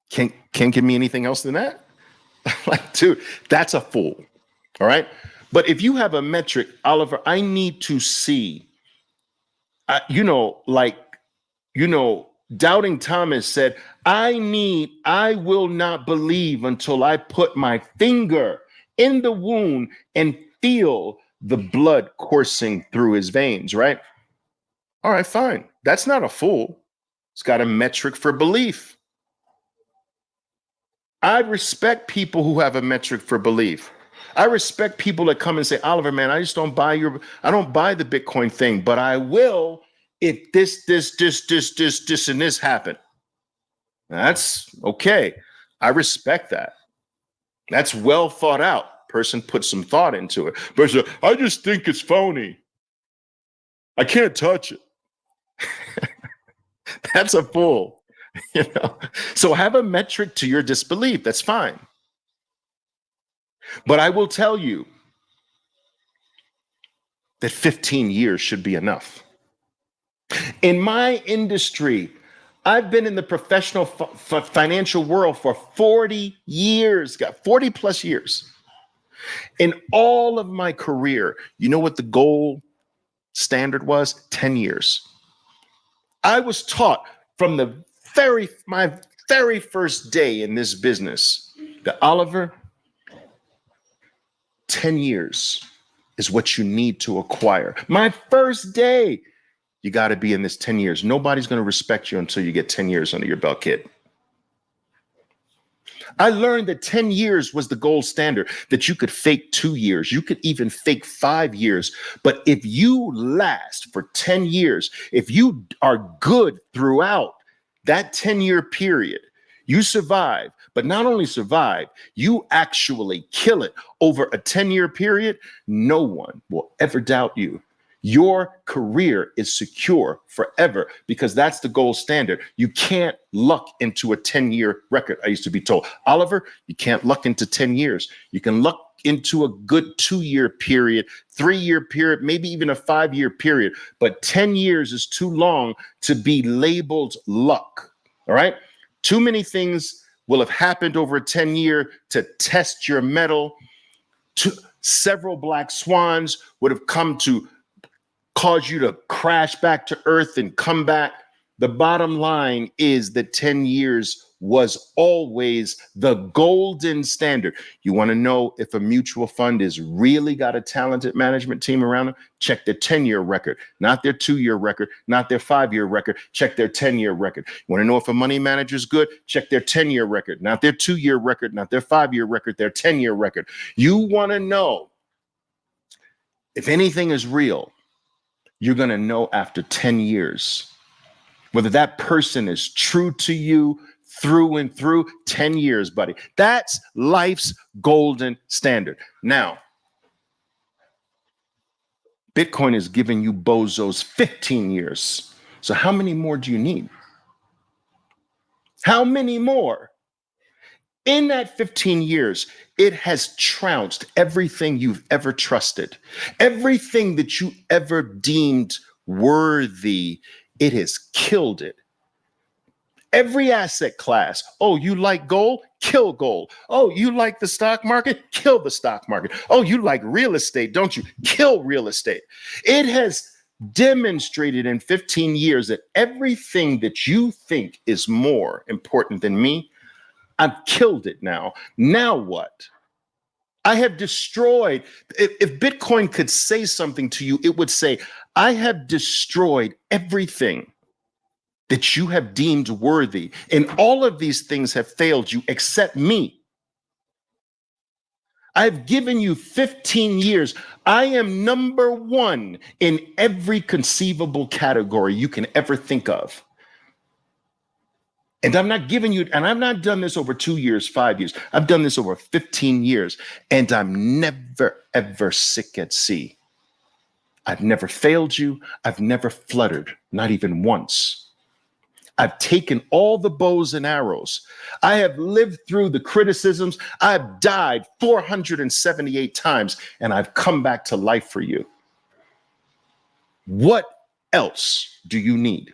Can't give me anything else than that. Like, dude, that's a fool. All right. But if you have a metric, Oliver, I need to see, Doubting Thomas said, I will not believe until I put my finger in the wound and feel the blood coursing through his veins, right? All right, fine. That's not a fool. It's got a metric for belief. I respect people who have a metric for belief. I respect people that come and say, Oliver, man, I don't buy the Bitcoin thing, but I will if this, and this happen. That's okay. I respect that. That's well thought out. Person put some thought into it. But I just think it's phony. I can't touch it. That's a fool. So have a metric to your disbelief. That's fine. But I will tell you that 15 years should be enough. In my industry, I've been in the professional financial world for 40 years, got 40 plus years. In all of my career, you know what the gold standard was? 10 years. I was taught from my very first day in this business that, Oliver, 10 years is what you need to acquire. My first day, you got to be in this 10 years. Nobody's going to respect you until you get 10 years under your belt, kid. I learned that 10 years was the gold standard, that you could fake 2 years. You could even fake 5 years. But if you last for 10 years, if you are good throughout that 10-year period, you survive, but not only survive, you actually kill it over a 10-year period, no one will ever doubt you. Your career is secure forever because that's the gold standard. You can't luck into a 10-year record. I used to be told, Oliver, you can't luck into 10 years. You can luck into a good 2-year period, 3-year period, maybe even a 5-year period. But 10 years is too long to be labeled luck. All right. Too many things will have happened over a 10-year to test your mettle. Several black swans would have come to cause you to crash back to earth and come back. The bottom line is that 10 years was always the golden standard. You want to know if a mutual fund is really got a talented management team around them? Check their 10-year record, not their 2-year record, not their 5-year record. Check their 10-year record. You want to know if a money manager is good? Check their 10-year record, not their 2-year record, not their 5-year record, their 10-year record. You want to know if anything is real, you're going to know after 10 years whether that person is true to you through and through. 10 years, buddy. That's life's golden standard. Now, Bitcoin is giving you bozos 15 years. So how many more do you need? How many more? In that 15 years, it has trounced everything you've ever trusted, everything that you ever deemed worthy. It has killed it. Every asset class. Oh, you like gold? Kill gold. Oh, you like the stock market? Kill the stock market. Oh, you like real estate, don't you? Kill real estate. It has demonstrated in 15 years that everything that you think is more important than me, I've killed it now. Now what? I have destroyed. If Bitcoin could say something to you, it would say, I have destroyed everything that you have deemed worthy. And all of these things have failed you except me. I've given you 15 years. I am number one in every conceivable category you can ever think of. And I'm not giving you, and I've not done this over 2 years, 5 years. I've done this over 15 years, and I'm never, ever sick at sea. I've never failed you. I've never fluttered, not even once. I've taken all the bows and arrows. I have lived through the criticisms. I've died 478 times, and I've come back to life for you. What else do you need?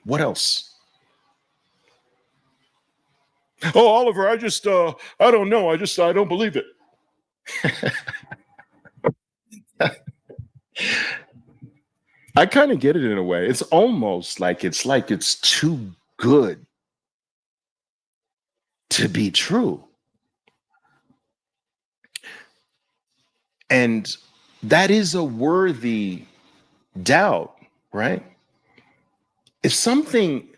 What else? Oh, Oliver, I don't know. I don't believe it. I kind of get it in a way. It's almost like it's too good to be true. And that is a worthy doubt, right? If something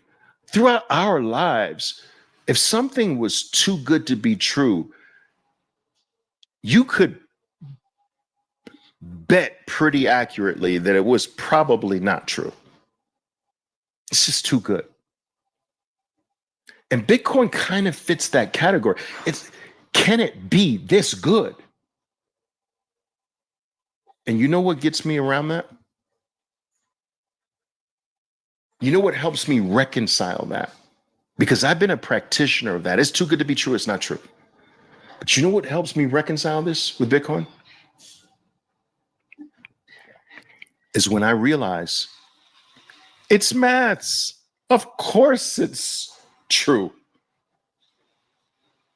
throughout our lives, if something was too good to be true, you could bet pretty accurately that it was probably not true. It's just too good. And Bitcoin kind of fits that category. Can it be this good? And you know what gets me around that? You know what helps me reconcile that? Because I've been a practitioner of that. It's too good to be true. It's not true. But you know what helps me reconcile this with Bitcoin? Is when I realize it's maths. Of course it's true.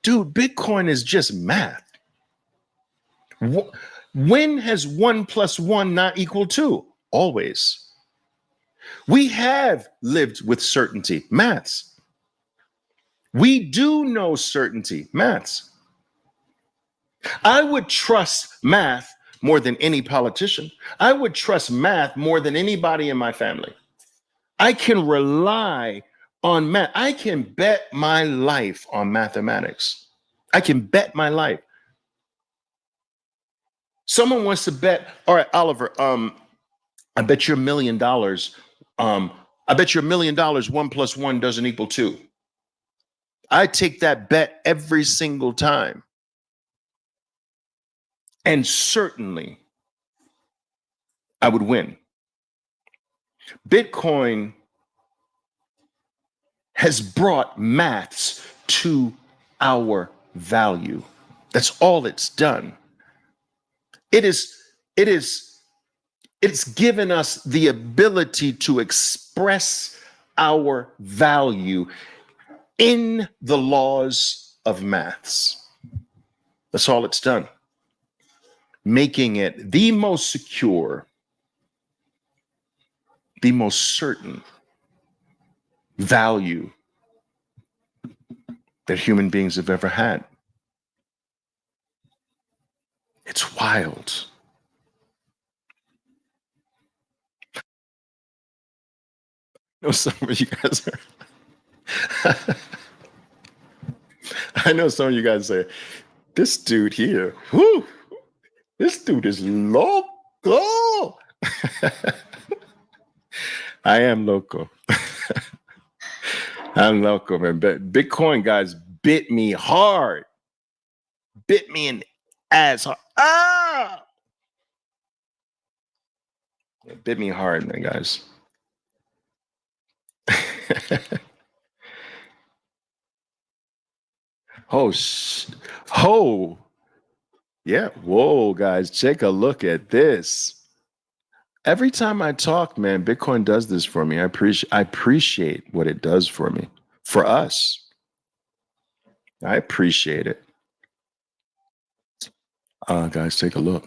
Dude, Bitcoin is just math. When has 1 + 1 not equal 2? Always. We have lived with certainty, maths. We do know certainty, maths. I would trust math more than any politician. I would trust math more than anybody in my family. I can rely on math. I can bet my life on mathematics. I can bet my life. Someone wants to bet, all right, Oliver, I bet you $1 million. I bet you $1 million 1 + 1 doesn't equal 2. I take that bet every single time. And certainly I would win. Bitcoin has brought maths to our value. That's all it's done. It's given us the ability to express our value in the laws of maths. That's all it's done. Making it the most secure, the most certain value that human beings have ever had. It's wild. I know some of you guys are. I know some of you guys say, this dude here, whoo, this dude is loco. I am loco. I'm loco, man. But Bitcoin guys bit me hard. Bit me in the ass hard. Ah! It bit me hard, man, guys. oh, oh, yeah. Whoa, guys, take a look at this. Every time I talk, man, Bitcoin does this for me. I appreciate what it does for me, for us. I appreciate it. Guys, take a look.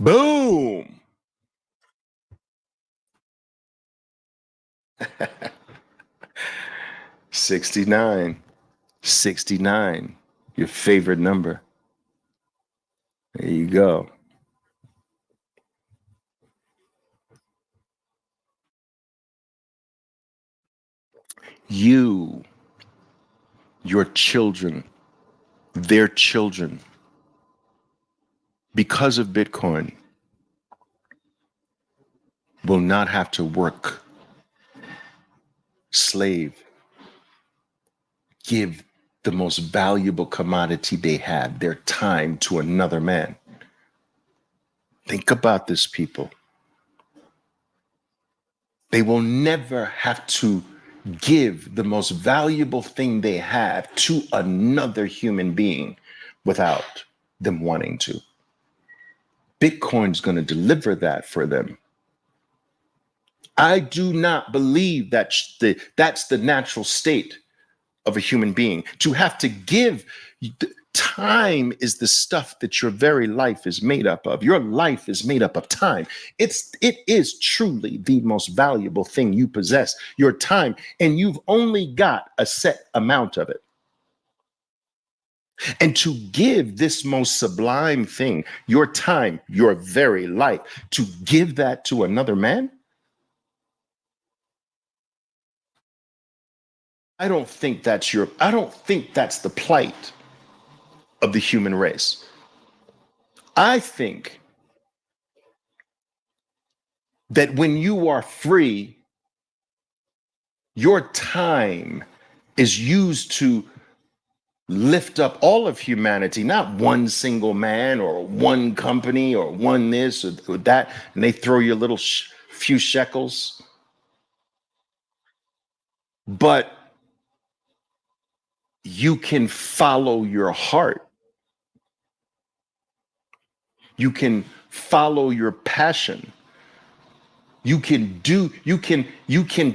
Boom. 69. 69. Your favorite number. There you go. You, your children, their children, because of Bitcoin, will not have to work, slave, give the most valuable commodity they have, their time, to another man. Think about this, people. They will never have to give the most valuable thing they have to another human being without them wanting to. Bitcoin's going to deliver that for them. I do not believe that that's the natural state of a human being, to have to give. Time is the stuff that your very life is made up of. Your life is made up of time. It is truly the most valuable thing you possess, your time, and you've only got a set amount of it. And to give this most sublime thing, your time, your very life, to give that to another man, I don't think that's the plight of the human race. I think that when you are free, your time is used to lift up all of humanity, not one single man or one company or one this or that, and they throw you a little few shekels. But you can follow your heart. You can follow your passion. You can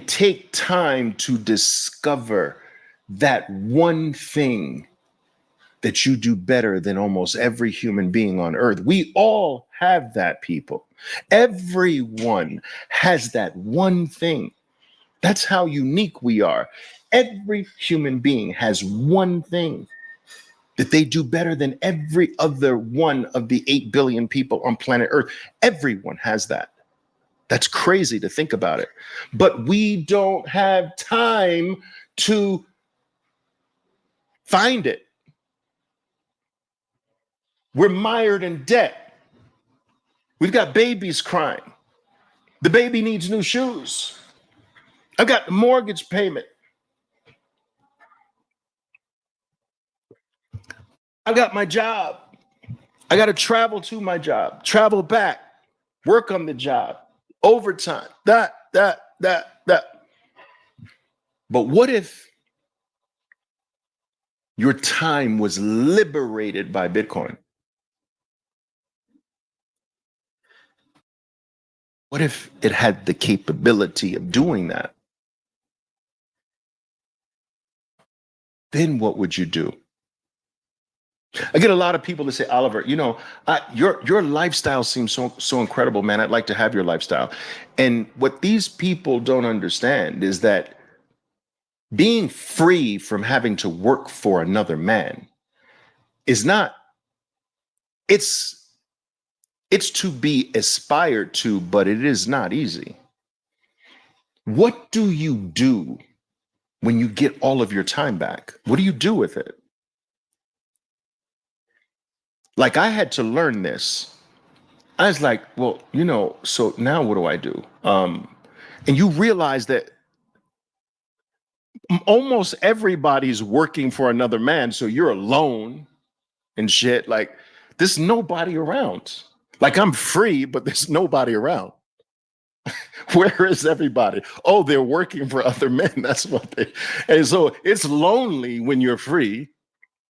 take time to discover that one thing that you do better than almost every human being on earth. We all have that, people. Everyone has that one thing. That's how unique we are. Every human being has one thing that they do better than every other one of the 8 billion people on planet Earth. Everyone has that. That's crazy to think about it. But we don't have time to find it. We're mired in debt. We've got babies crying. The baby needs new shoes. I've got the mortgage payment. I've got my job. I got to travel to my job, travel back, work on the job, overtime, that. But what if your time was liberated by Bitcoin? What if it had the capability of doing that? Then what would you do? I get a lot of people that say, Oliver, your lifestyle seems so incredible, man. I'd like to have your lifestyle. And what these people don't understand is that being free from having to work for another man is not, it's to be aspired to, but it is not easy. What do you do when you get all of your time back? What do you do with it? Like, I had to learn this. I was like, well, so now what do I do? And you realize that almost everybody's working for another man, so you're alone and shit. Like, there's nobody around. Like I'm free, but there's nobody around. Where is everybody? Oh, they're working for other men. That's what they. And so it's lonely when you're free,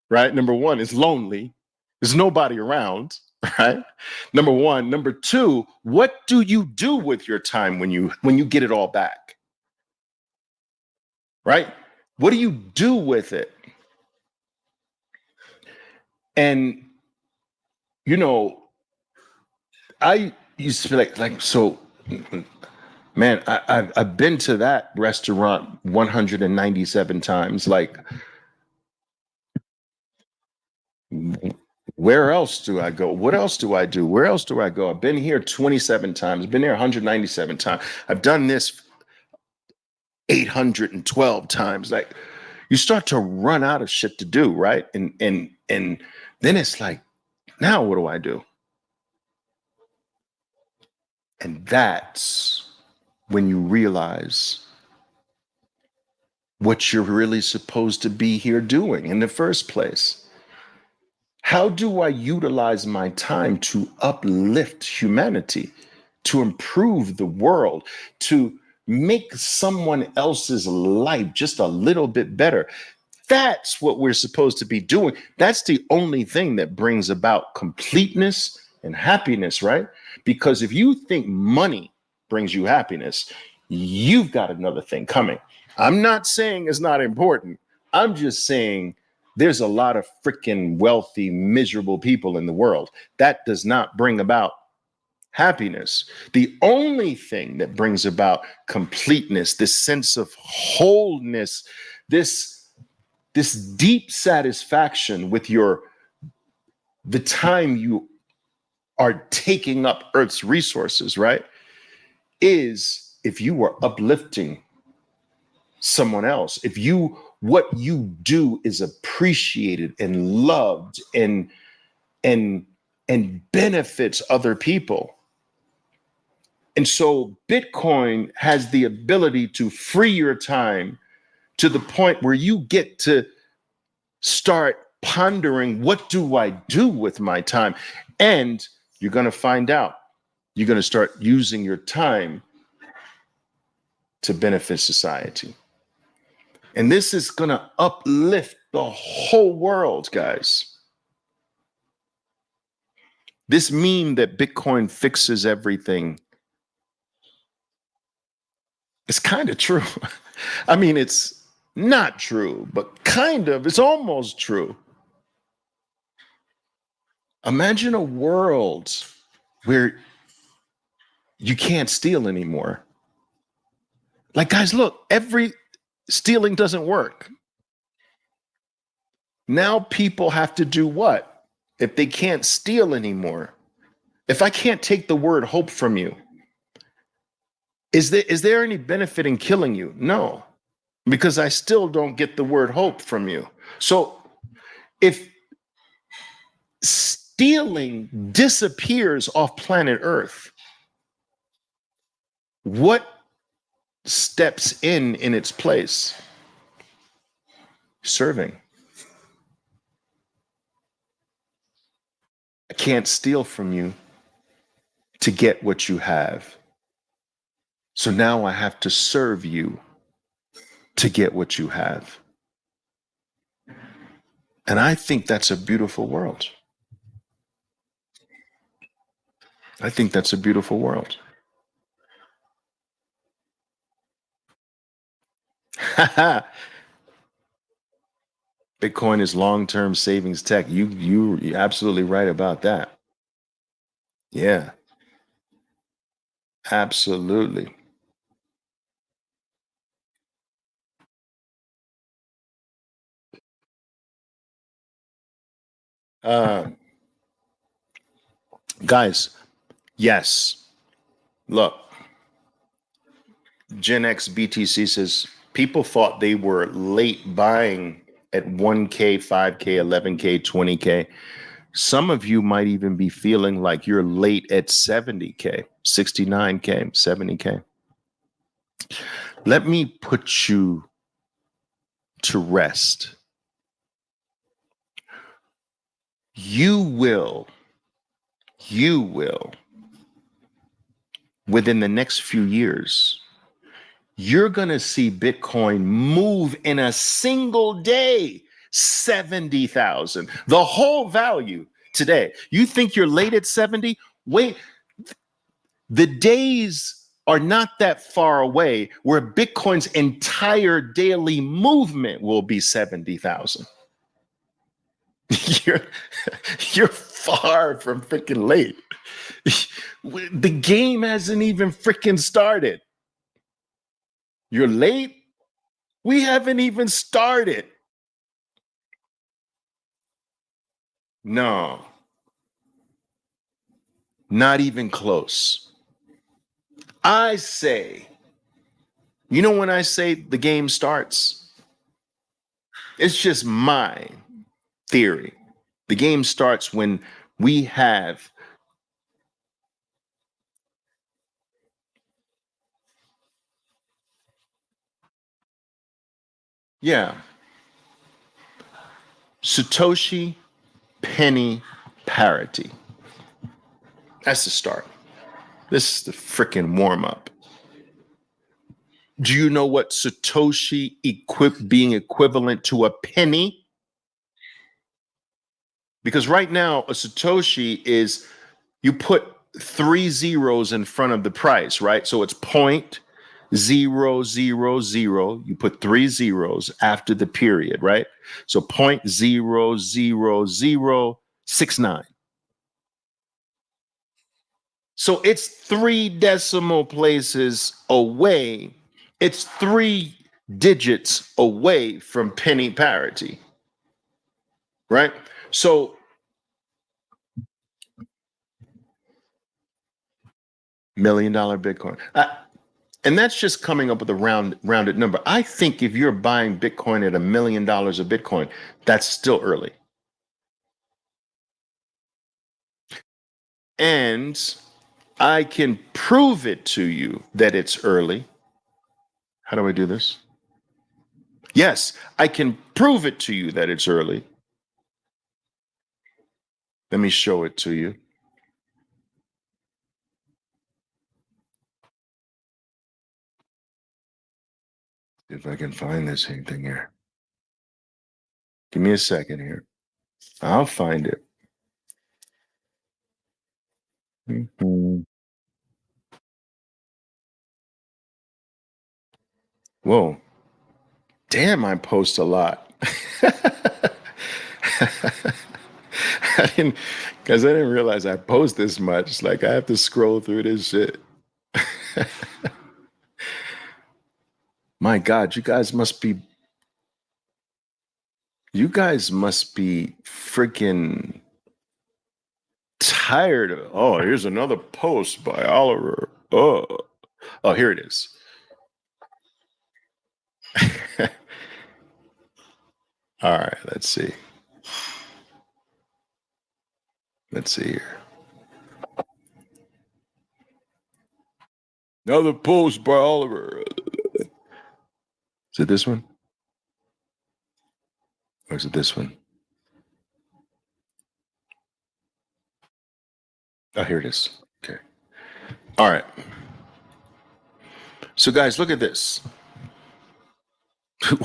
right? Number one, it's lonely. There's nobody around, right? Number one. Number two, what do you do with your time when you get it all back? Right? What do you do with it? And you know, I used to be like so. Man, I've been to that restaurant 197 times. Like, where else do I go? What else do I do? Where else do I go? I've been here 27 times. I've been there 197 times. I've done this 812 times. Like, you start to run out of shit to do, right? And then it's like, now what do I do? And that's when you realize what you're really supposed to be here doing in the first place. How do I utilize my time to uplift humanity, to improve the world, to make someone else's life just a little bit better? That's what we're supposed to be doing. That's the only thing that brings about completeness and happiness, right? Because if you think money brings you happiness, you've got another thing coming. I'm not saying it's not important. I'm just saying there's a lot of freaking wealthy, miserable people in the world. That does not bring about happiness. The only thing that brings about completeness, this sense of wholeness, this deep satisfaction with the time you are taking up Earth's resources, right? Is if you are uplifting someone else, if what you do is appreciated and loved and benefits other people. And so Bitcoin has the ability to free your time to the point where you get to start pondering, what do I do with my time? And you're going to find out. You're going to start using your time to benefit society. And this is going to uplift the whole world, guys. This meme that Bitcoin fixes everything, it's kind of true. I mean, it's not true, but kind of, it's almost true. Imagine a world where you can't steal anymore. Like, guys, look, stealing doesn't work. Now people have to do what? If they can't steal anymore, if I can't take the word hope from you, is there any benefit in killing you? No, because I still don't get the word hope from you. So if stealing disappears off planet Earth, what steps in its place? Serving. I can't steal from you to get what you have. So now I have to serve you to get what you have. And I think that's a beautiful world. I think that's a beautiful world. Bitcoin is long-term savings tech. You're absolutely right about that. Yeah, absolutely. Uh, guys, yes. Look, Gen X BTC says people thought they were late buying at 1K, 5K, 11K, 20K. Some of you might even be feeling like you're late at 70K, 69K, 70K. Let me put you to rest. You will you will, within the next few years, you're going to see Bitcoin move in a single day 70,000. The whole value today. You think you're late at 70? Wait, the days are not that far away where Bitcoin's entire daily movement will be 70,000. you're you're far from freaking late. The game hasn't even freaking started. You're late? We haven't even started. No, not even close. I say, you know, when I say the game starts, it's just my theory. The game starts when we have Satoshi penny parity. That's the start. This is the freaking warm up. Do you know what Satoshi being equivalent to a penny? Because right now, a Satoshi is, you put 3 zeros in front of the price, right? So it's 0.000. You put 3 zeros after the period, right? So 0.00069. So it's 3 decimal places away. It's 3 digits away from penny parity, right? So $1 million Bitcoin. And that's just coming up with a rounded number. I think if you're buying Bitcoin at $1 million of Bitcoin, that's still early. And I can prove it to you that it's early. How do I do this? Yes, I can prove it to you that it's early. Let me show it to you. If I can find this thing here. Give me a second here. I'll find it. Mhm. Whoa. Damn, I post a lot. Because I didn't realize I post this much. Like, I have to scroll through this shit. My God, you guys must be freaking tired of, oh, here's another post by Oliver. Oh, here it is. All right, let's see. Let's see here. Another post by Oliver. Is it this one? Or is it this one? Oh, here it is. Okay. All right. So, guys, look at this.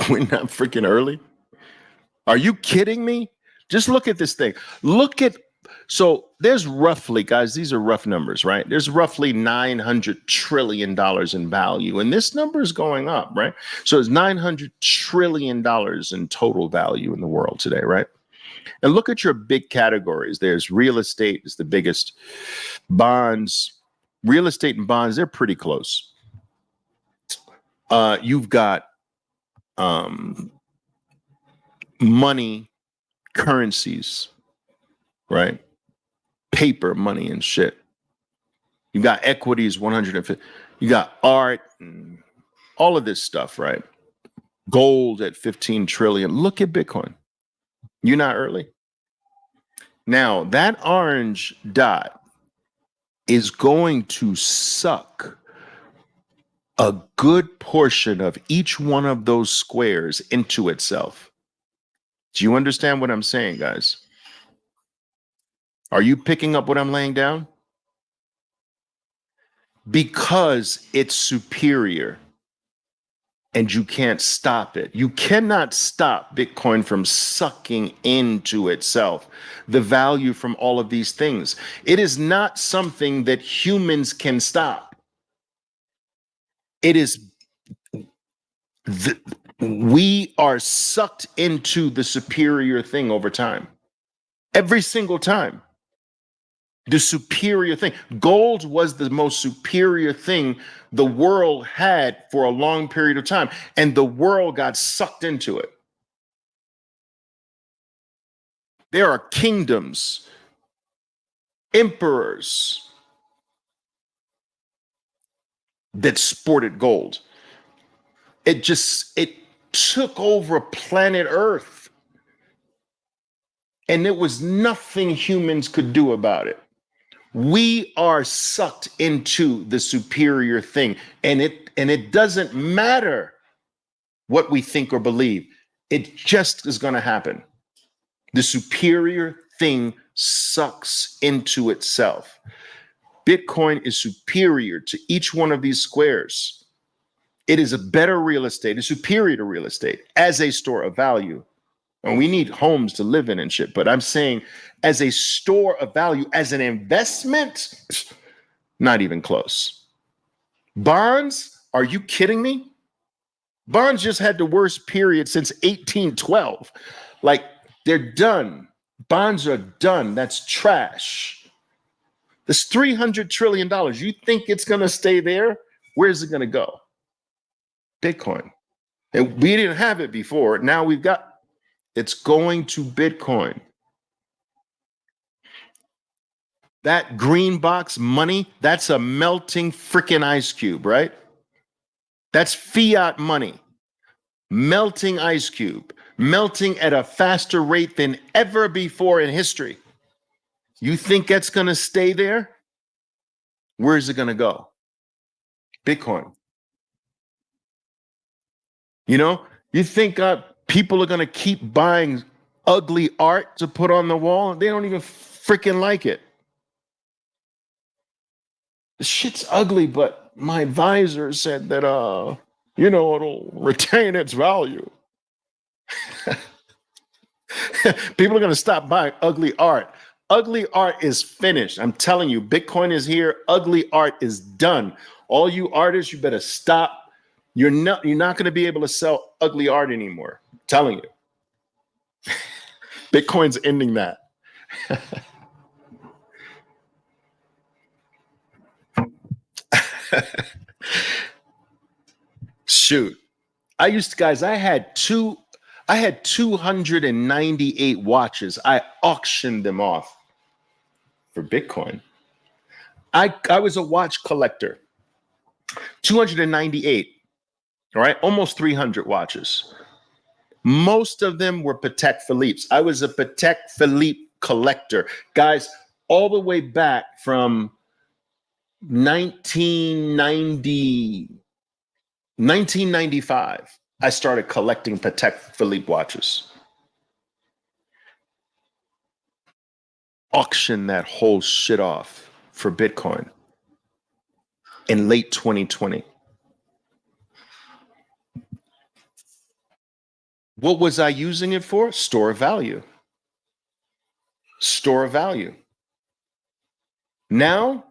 We're not freaking early. Are you kidding me? Just look at this thing. So there's roughly, guys, these are rough numbers, right? There's roughly $900 trillion in value. And this number is going up, right? So it's $900 trillion in total value in the world today, right? And look at your big categories. There's real estate is the biggest. Bonds, real estate and bonds, they're pretty close. You've got money, currencies, right? Paper, money, and shit. You got equities, 150. You got art and all of this stuff, right? Gold at 15 trillion. Look at Bitcoin. You're not early. Now, that orange dot is going to suck a good portion of each one of those squares into itself. Do you understand what I'm saying, guys? Are you picking up what I'm laying down? Because it's superior and you can't stop it. You cannot stop Bitcoin from sucking into itself the value from all of these things. It is not something that humans can stop. It is we are sucked into the superior thing over time. Every single time. The superior thing. Gold was the most superior thing the world had for a long period of time, and the world got sucked into it. There are kingdoms, emperors that sported gold. It took over planet Earth, and there was nothing humans could do about it. We are sucked into the superior thing, and it doesn't matter what we think or believe. It just is going to happen. The superior thing sucks into itself. Bitcoin is superior to each one of these squares. It is a better real estate, it's superior to real estate as a store of value. And we need homes to live in and shit. But I'm saying as a store of value, as an investment, not even close. Bonds, are you kidding me? Bonds just had the worst period since 1812. Like, they're done. Bonds are done. That's trash. This $300 trillion. You think it's going to stay there? Where's it going to go? Bitcoin. And we didn't have it before. Now we've got, it's going to Bitcoin. That green box money, that's a melting freaking ice cube, right? That's fiat money. Melting ice cube, melting at a faster rate than ever before in history. You think that's going to stay there? Where is it going to go? Bitcoin. You know, you think people are going to keep buying ugly art to put on the wall? They don't even freaking like it. The shit's ugly, but my advisor said that, it'll retain its value. People are going to stop buying ugly art. Ugly art is finished. I'm telling you, Bitcoin is here. Ugly art is done. All you artists, you better stop. You're not going to be able to sell ugly art anymore. I'm telling you. Bitcoin's ending that. Shoot. I had 298 watches. I auctioned them off for Bitcoin. I was a watch collector. 298, all right, almost 300 watches. Most of them were Patek Philippe's. I was a Patek Philippe collector. Guys, all the way back from 1995, I started collecting Patek Philippe watches. Auction that whole shit off for Bitcoin in late 2020. What was I using it for? Store of value. Store of value. Now,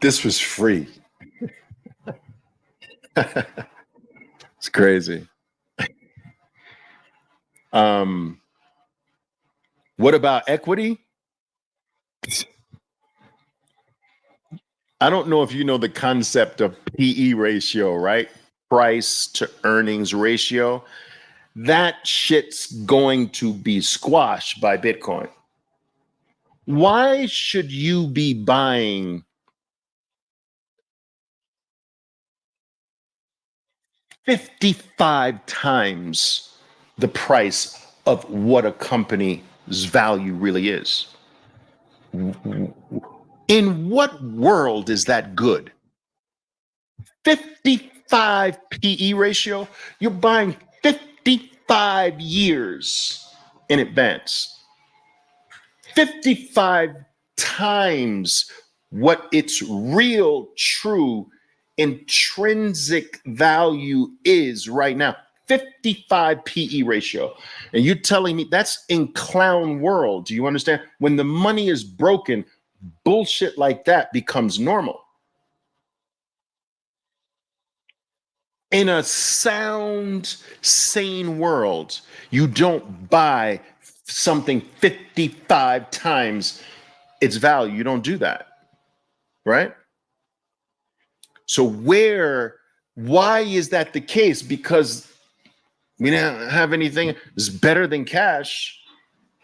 this was free. It's crazy. What about equity? I don't know if you know the concept of PE ratio, right? Price to earnings ratio. That shit's going to be squashed by Bitcoin. Why should you be buying 55 times the price of what a company's value really is? In what world is that good? 55 55 PE ratio. You're buying 55 years in advance. 55 times what its real, true, intrinsic value is right now. 55 PE ratio. And you're telling me that's in clown world. Do you understand? When the money is broken, bullshit like that becomes normal. In a sound, sane world, you don't buy something 55 times its value. You don't do that, right? So why is that the case? Because we don't have anything that's better than cash.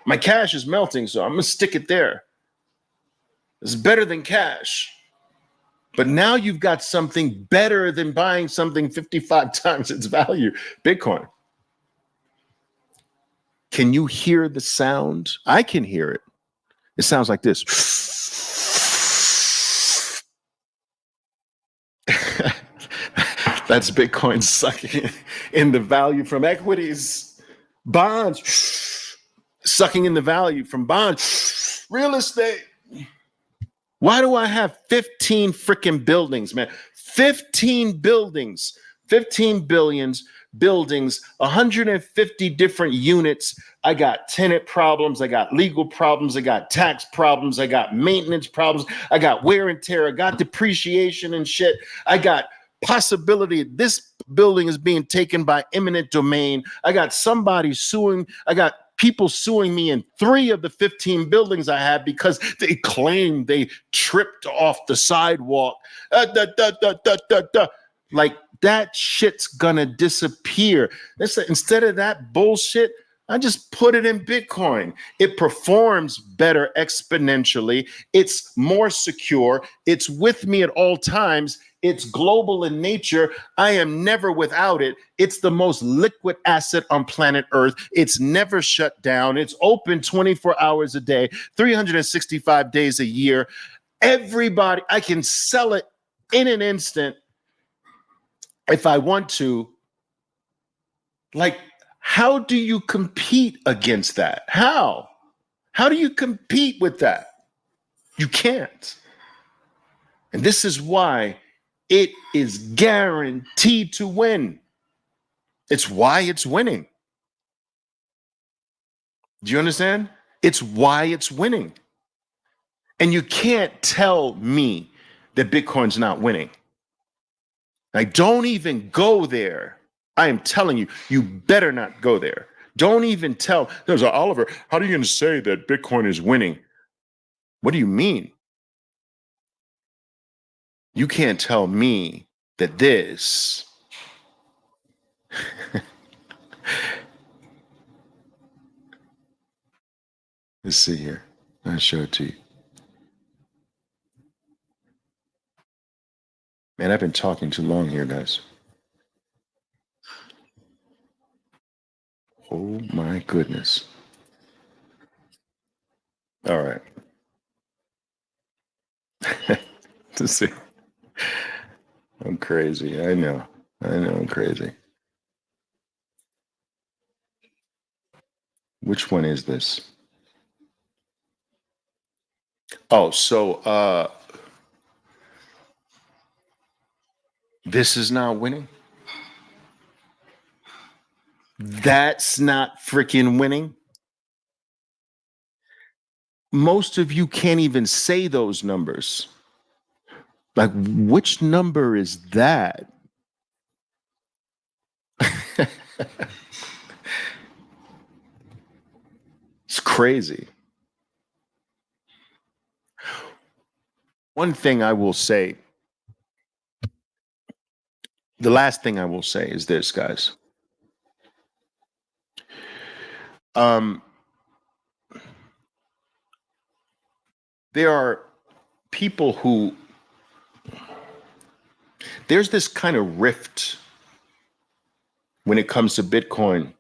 My cash is melting, so I'm gonna stick it there. It's better than cash. But now you've got something better than buying something 55 times its value, Bitcoin. Can you hear the sound? I can hear it. It sounds like this. That's Bitcoin sucking in the value from equities, bonds, sucking in the value from bonds, real estate. Why do I have 15 freaking buildings, man? 15 buildings, 15 billions, buildings, 150 different units. I got tenant problems. I got legal problems. I got tax problems. I got maintenance problems. I got wear and tear. I got depreciation and shit. I got possibility this building is being taken by eminent domain. I got somebody suing. I got people suing me in 3 of the 15 buildings I have because they claim they tripped off the sidewalk. Like that shit's gonna disappear. Instead of that bullshit, I just put it in Bitcoin. It performs better exponentially. It's more secure. It's with me at all times. It's global in nature. I am never without it. It's the most liquid asset on planet Earth. It's never shut down. It's open 24 hours a day, 365 days a year. Everybody, I can sell it in an instant if I want to. Like, how do you compete against that? How? How do you compete with that? You can't. And this is why it is guaranteed to win. It's why it's winning. Do you understand? It's why it's winning. And you can't tell me that Bitcoin's not winning. Like, don't even go there. I am telling you, you better not go there. Don't even tell. There's Oliver, how are you going to say that Bitcoin is winning? What do you mean? You can't tell me that this let's see here. I'll show it to you. Man, I've been talking too long here, guys. Oh my goodness. All right. To see. I'm crazy. I know. I'm crazy. Which one is this? Oh, so this is not winning. That's not freaking winning. Most of you can't even say those numbers. Like, which number is that? It's crazy. One thing I will say, the last thing I will say is this, guys. There are people who, there's this kind of rift when it comes to Bitcoin.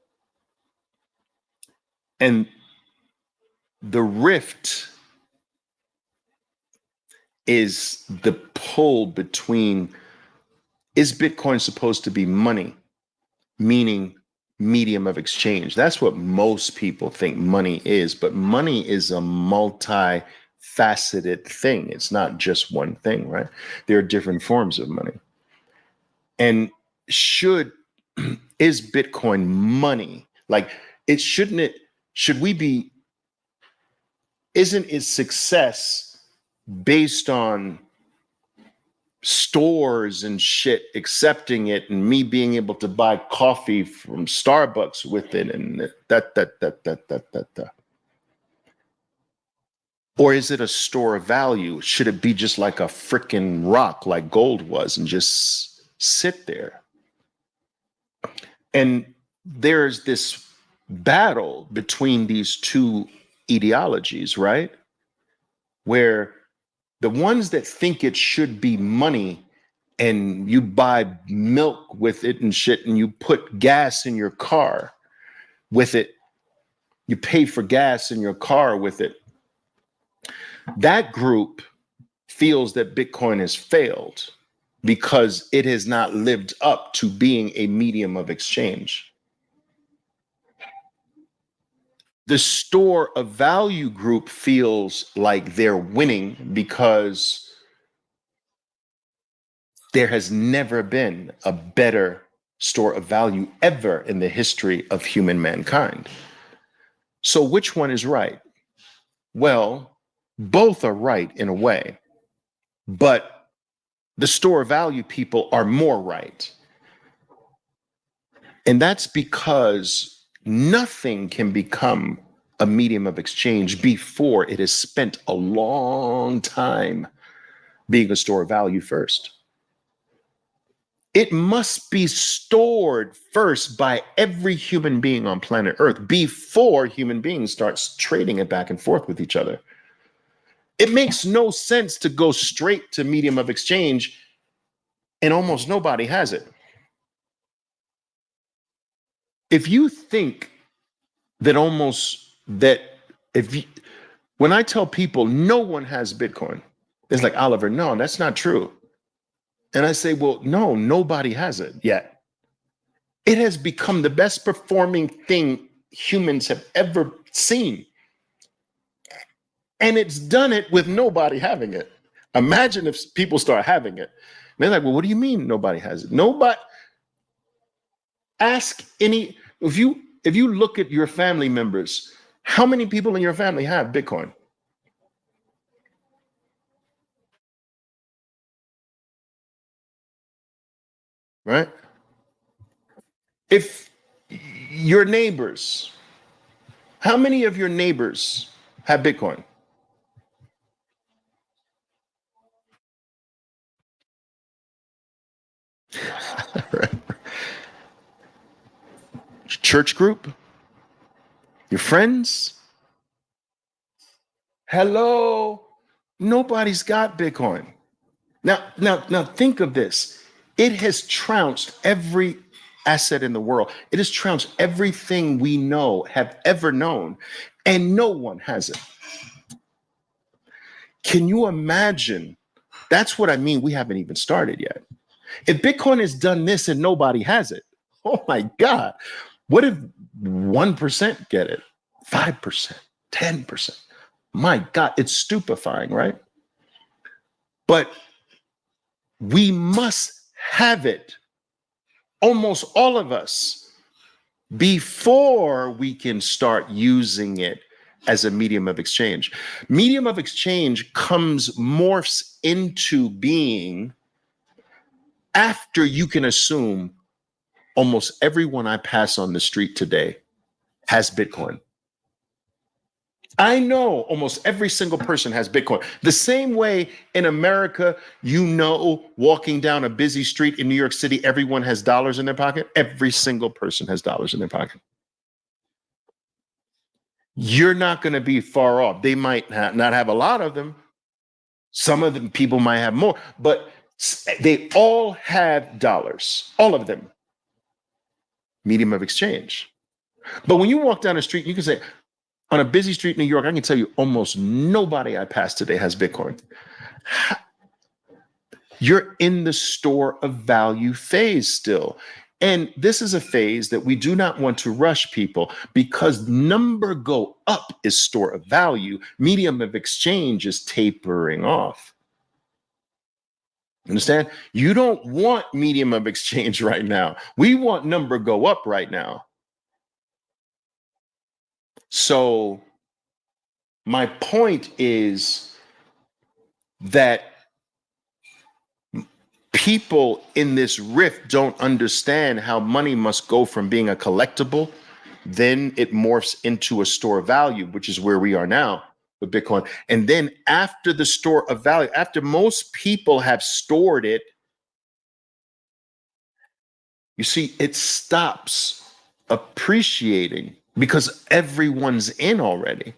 And the rift is the pull between Is Bitcoin supposed to be money, meaning medium of exchange? That's what most people think money is, but money is a multi-faceted thing. It's not just one thing, right? There are different forms of money. And is Bitcoin money? Like, should we be, isn't its success based on stores and shit accepting it and me being able to buy coffee from Starbucks with it and that. Or is it a store of value? Should it be just like a freaking rock like gold was and just sit there? And there's this battle between these two ideologies, right? Where the ones that think it should be money and you buy milk with it and shit and you put gas in your car with it, you pay for gas in your car with it, that group feels that Bitcoin has failed because it has not lived up to being a medium of exchange. The store of value group feels like they're winning because there has never been a better store of value ever in the history of human mankind. So which one is right? Well, both are right in a way, but the store of value people are more right. And that's because nothing can become a medium of exchange before it has spent a long time being a store of value first. It must be stored first by every human being on planet Earth before human beings start trading it back and forth with each other. It makes no sense to go straight to medium of exchange and almost nobody has it. If you think that when I tell people no one has Bitcoin, it's like, Oliver, no, that's not true. And I say, well, no, nobody has it yet. It has become the best performing thing humans have ever seen. And it's done it with nobody having it. Imagine if people start having it. And they're like, well, what do you mean nobody has it? Nobody. Ask any, if you look at your family members, how many people in your family have Bitcoin? Right? If your neighbors, how many of your neighbors have Bitcoin? Right. Church group? Your friends? Hello? Nobody's got Bitcoin. Now think of this. It has trounced every asset in the world. It has trounced everything we have ever known, and no one has it. Can you imagine? That's what I mean. We haven't even started yet. If Bitcoin has done this and nobody has it, oh my God. What if 1% get it? 5%, 10%. My God, it's stupefying, right? But we must have it, almost all of us, before we can start using it as a medium of exchange. Medium of exchange morphs into being after you can assume almost everyone I pass on the street today has Bitcoin. I know almost every single person has Bitcoin. The same way in America, walking down a busy street in New York City, everyone has dollars in their pocket. Every single person has dollars in their pocket. You're not going to be far off. They might not have a lot of them. Some of them people might have more, but they all have dollars, all of them. Medium of exchange. But when you walk down the street, you can say, on a busy street in New York, I can tell you almost nobody I pass today has Bitcoin. You're in the store of value phase still. And this is a phase that we do not want to rush people, because number go up is store of value. Medium of exchange is tapering off. Understand? You don't want medium of exchange right now. We want number go up right now. So my point is that people in this rift don't understand how money must go from being a collectible, then it morphs into a store of value, which is where we are now with Bitcoin. And then after the store of value, after most people have stored it, you see, it stops appreciating because everyone's in already.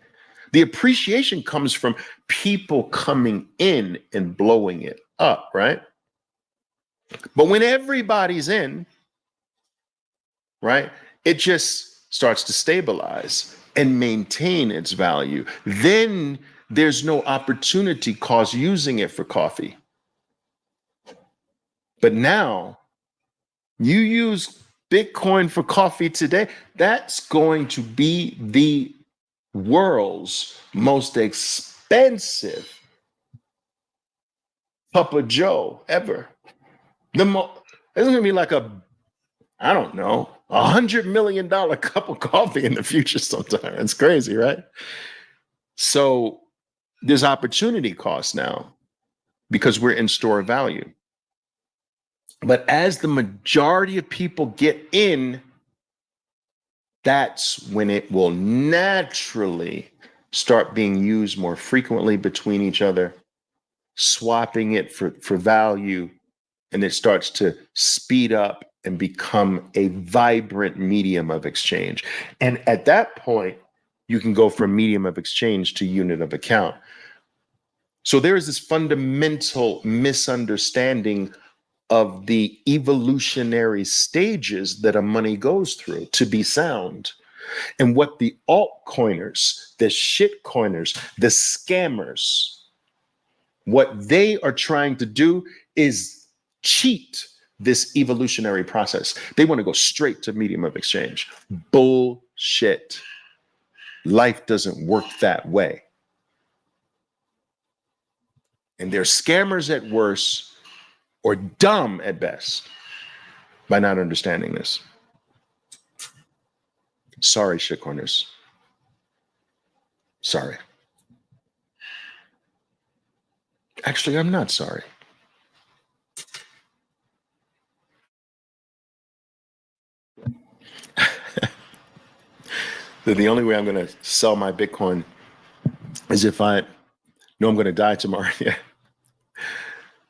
The appreciation comes from people coming in and blowing it up, right? But when everybody's in, right, it just starts to stabilize and maintain its value. Then there's no opportunity cost using it for coffee. But now you use Bitcoin for coffee today, that's going to be the world's most expensive cup of Joe ever. It's going to be like I don't know, $100 million cup of coffee in the future sometime. It's crazy, right? So there's opportunity cost now because we're in store of value. But as the majority of people get in, that's when it will naturally start being used more frequently between each other, swapping it for value, and it starts to speed up and become a vibrant medium of exchange. And at that point, you can go from medium of exchange to unit of account. So there is this fundamental misunderstanding of the evolutionary stages that a money goes through to be sound. And what the altcoiners, the shitcoiners, the scammers, what they are trying to do is cheat this evolutionary process. They want to go straight to medium of exchange. Bullshit. Life doesn't work that way. And they're scammers at worst or dumb at best by not understanding this. Sorry, shitcoiners. Sorry. Actually, I'm not sorry. The only way I'm going to sell my Bitcoin is if I know I'm going to die tomorrow. Yeah.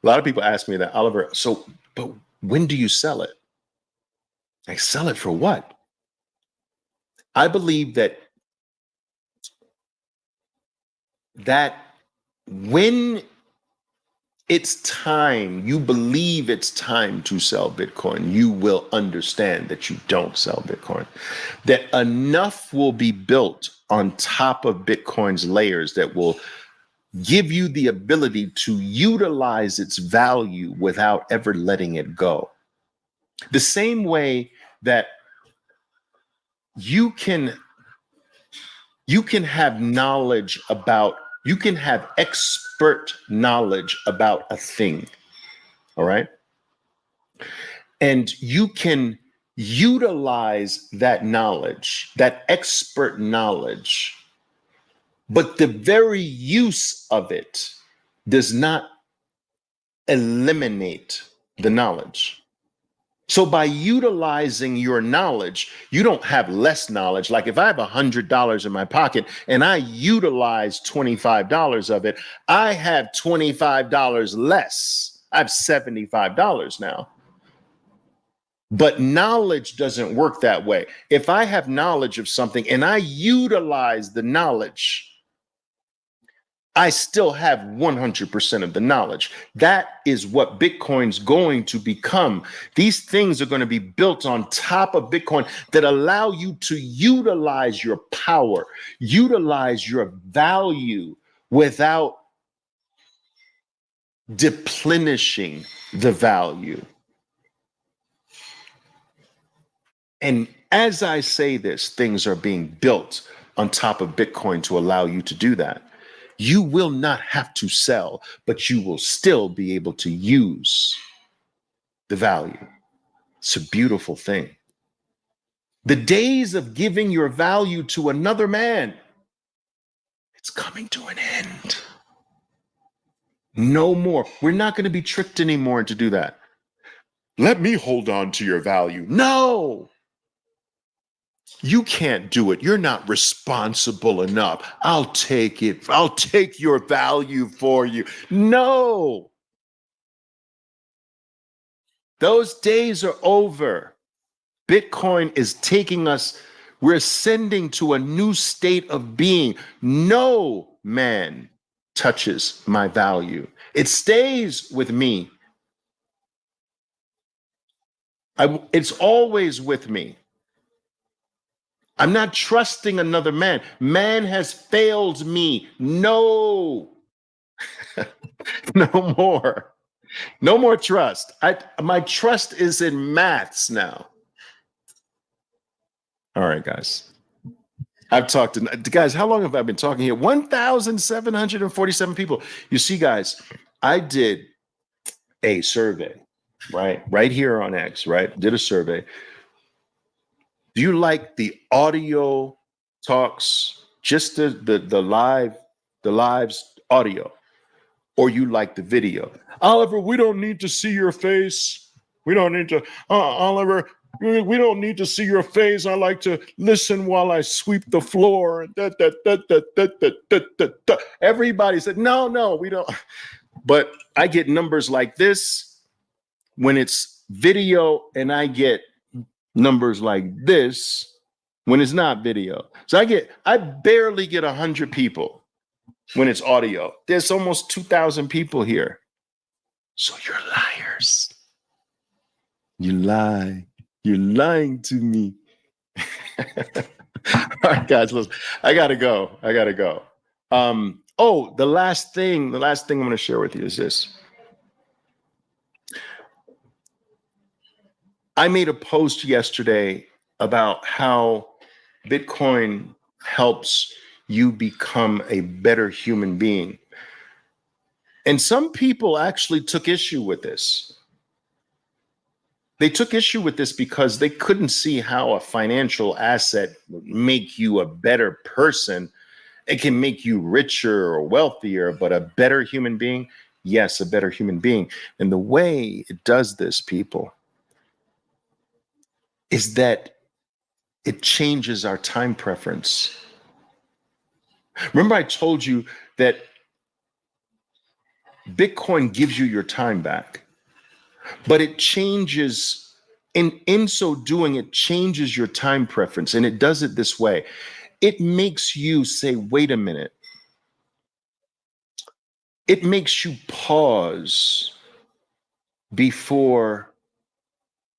A lot of people ask me that, Oliver, but when do you sell it? I sell it for what? I believe that when it's time, you believe it's time to sell Bitcoin, you will understand that you don't sell Bitcoin. That enough will be built on top of Bitcoin's layers that will give you the ability to utilize its value without ever letting it go. The same way that you can have knowledge about, you can have expert knowledge about a thing, all right? And you can utilize that knowledge, that expert knowledge, but the very use of it does not eliminate the knowledge. So by utilizing your knowledge, you don't have less knowledge. Like if I have $100 in my pocket and I utilize $25 of it, I have $25 less. I have $75 now. But knowledge doesn't work that way. If I have knowledge of something and I utilize the knowledge, I still have 100% of the knowledge. That is what Bitcoin's going to become. These things are going to be built on top of Bitcoin that allow you to utilize your power, utilize your value without deplenishing the value. And as I say this, things are being built on top of Bitcoin to allow you to do that. You will not have to sell, but you will still be able to use the value. It's a beautiful thing. The days of giving your value to another man, it's coming to an end. No more. We're not going to be tricked anymore to do that. Let me hold on to your value. No, you can't do it. You're not responsible enough. I'll take it. I'll take your value for you. No, those days are over. Bitcoin is taking us, we're ascending to a new state of being. No man touches my value. It stays with me. It's always with me. I'm not trusting another man. Man has failed me. No, no more. No more trust. My trust is in maths now. All right, guys. I've talked to guys. How long have I been talking here? 1,747 people. You see, guys, I did a survey, right here on X, right? Did a survey. Do you like the audio talks, just the lives audio, or you like the video? Oliver, we don't need to see your face. We don't need to, Oliver, we don't need to see your face. I like to listen while I sweep the floor. Everybody said, no, we don't. But I get numbers like this when it's video, and I get numbers like this when it's not video. So I barely get 100 people when it's audio. There's almost 2,000 people here. So you're liars. You lie. You're lying to me. All right, guys, listen, I gotta go. The last thing I'm going to share with you is this. I made a post yesterday about how Bitcoin helps you become a better human being. And some people actually took issue with this. They took issue with this because they couldn't see how a financial asset would make you a better person. It can make you richer or wealthier, but a better human being? Yes, a better human being. And the way it does this, people, is that it changes our time preference. Remember, I told you that Bitcoin gives you your time back, but it changes, in so doing, it changes your time preference, and it does it this way. It makes you say, wait a minute. It makes you pause before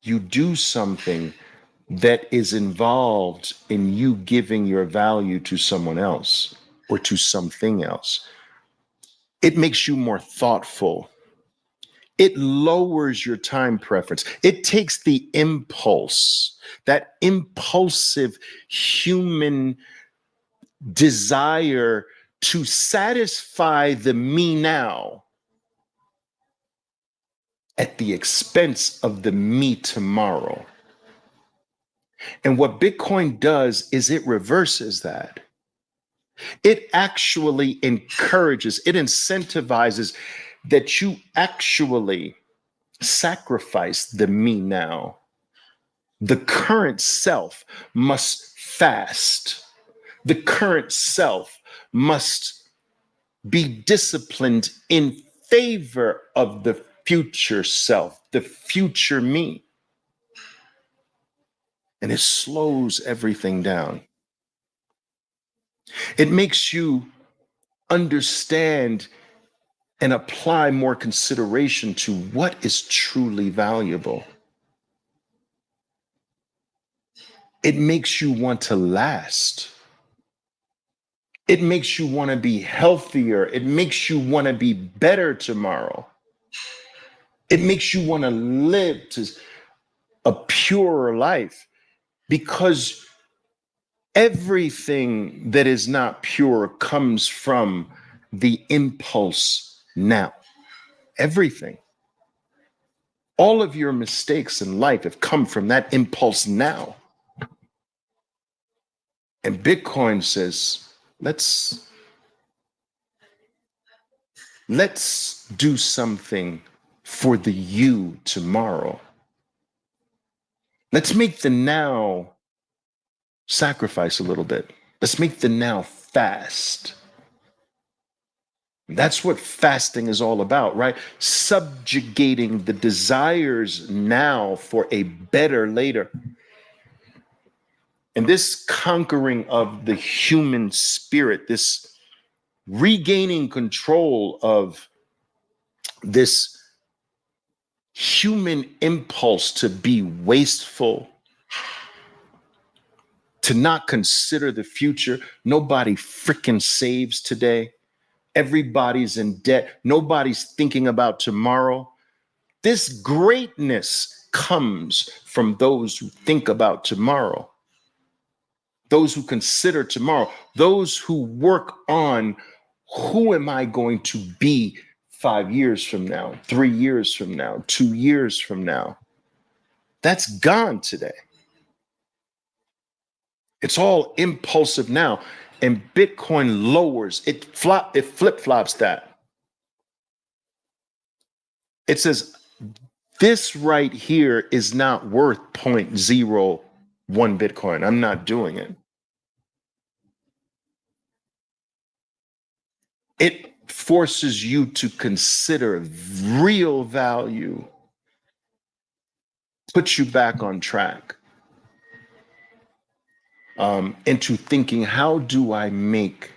you do something that is involved in you giving your value to someone else or to something else. It makes you more thoughtful. It lowers your time preference. It takes the impulse, that impulsive human desire to satisfy the me now at the expense of the me tomorrow. And what Bitcoin does is it reverses that. It actually encourages, it incentivizes that you actually sacrifice the me now. The current self must fast. The current self must be disciplined in favor of the future self, the future me. And it slows everything down. It makes you understand and apply more consideration to what is truly valuable. It makes you want to last. It makes you want to be healthier. It makes you want to be better tomorrow. It makes you want to live to a purer life, because everything that is not pure comes from the impulse now. Everything. All of your mistakes in life have come from that impulse now. And Bitcoin says, let's do something for the you tomorrow. Let's make the now sacrifice a little bit. Let's make the now fast. That's what fasting is all about, right? Subjugating the desires now for a better later. And this conquering of the human spirit, this regaining control of this human impulse to be wasteful, to not consider the future. Nobody freaking saves today. Everybody's in debt. Nobody's thinking about tomorrow. This greatness comes from those who think about tomorrow, those who consider tomorrow, those who work on who am I going to be 5 years from now, 3 years from now, 2 years from now. That's gone today. It's all impulsive now. And Bitcoin lowers, it flip-flops that. It says, this right here is not worth 0.01 Bitcoin. I'm not doing it. It forces you to consider real value, puts you back on track, into thinking, how do I make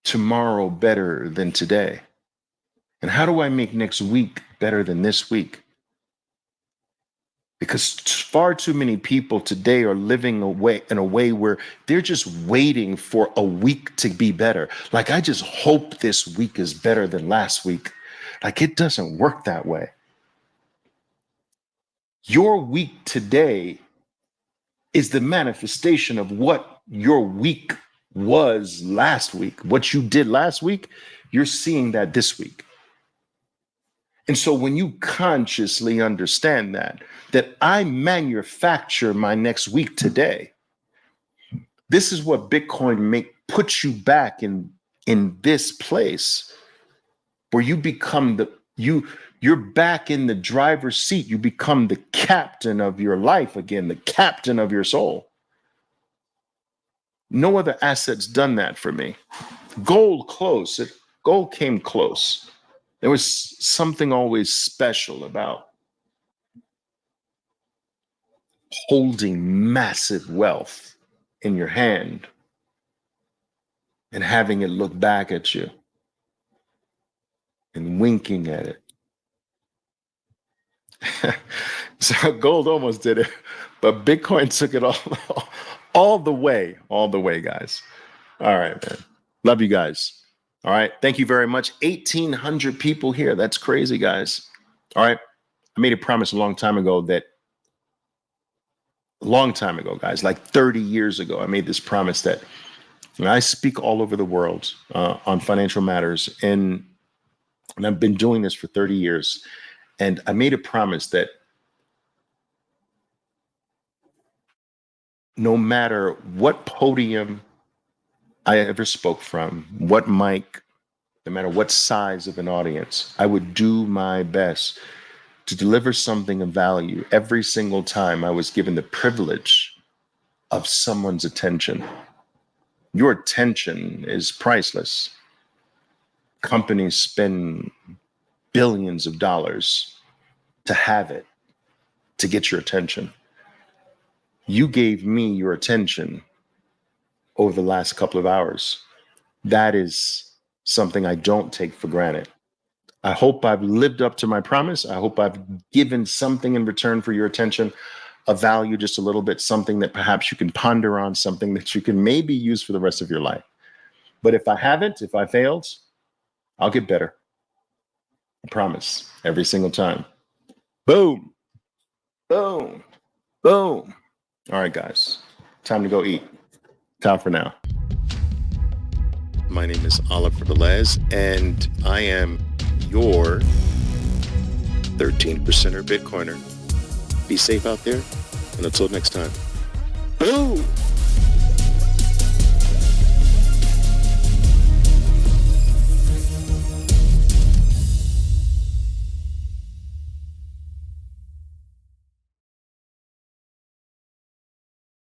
tomorrow better than today? And how do I make next week better than this week? Because far too many people today are living in a way where they're just waiting for a week to be better. Like, I just hope this week is better than last week. Like, it doesn't work that way. Your week today is the manifestation of what your week was last week. What you did last week, you're seeing that this week. And so when you consciously understand that I manufacture my next week today, this is what Bitcoin puts you back in this place where you become you're back in the driver's seat. You become the captain of your life again, the captain of your soul. No other asset's done that for me. Gold came close. There was something always special about holding massive wealth in your hand and having it look back at you and winking at it. So gold almost did it, but Bitcoin took it all the way, guys. All right, man. Love you guys. All right. Thank you very much. 1,800 people here. That's crazy, guys. All right. I made a promise a long time ago, guys, like 30 years ago, I made this promise that I speak all over the world on financial matters. And I've been doing this for 30 years. And I made a promise that no matter what podium I ever spoke from, what mic, no matter what size of an audience, I would do my best to deliver something of value every single time I was given the privilege of someone's attention. Your attention is priceless. Companies spend billions of dollars to have it, to get your attention. You gave me your attention over the last couple of hours. That is something I don't take for granted. I hope I've lived up to my promise. I hope I've given something in return for your attention, a value just a little bit, something that perhaps you can ponder on, something that you can maybe use for the rest of your life. But if I haven't, if I failed, I'll get better. I promise. Every single time. Boom. Boom. Boom. All right, guys. Time to go eat. Time for now. My name is Oliver Velez, and I am your 13%er Bitcoiner. Be safe out there, and until next time. Boom!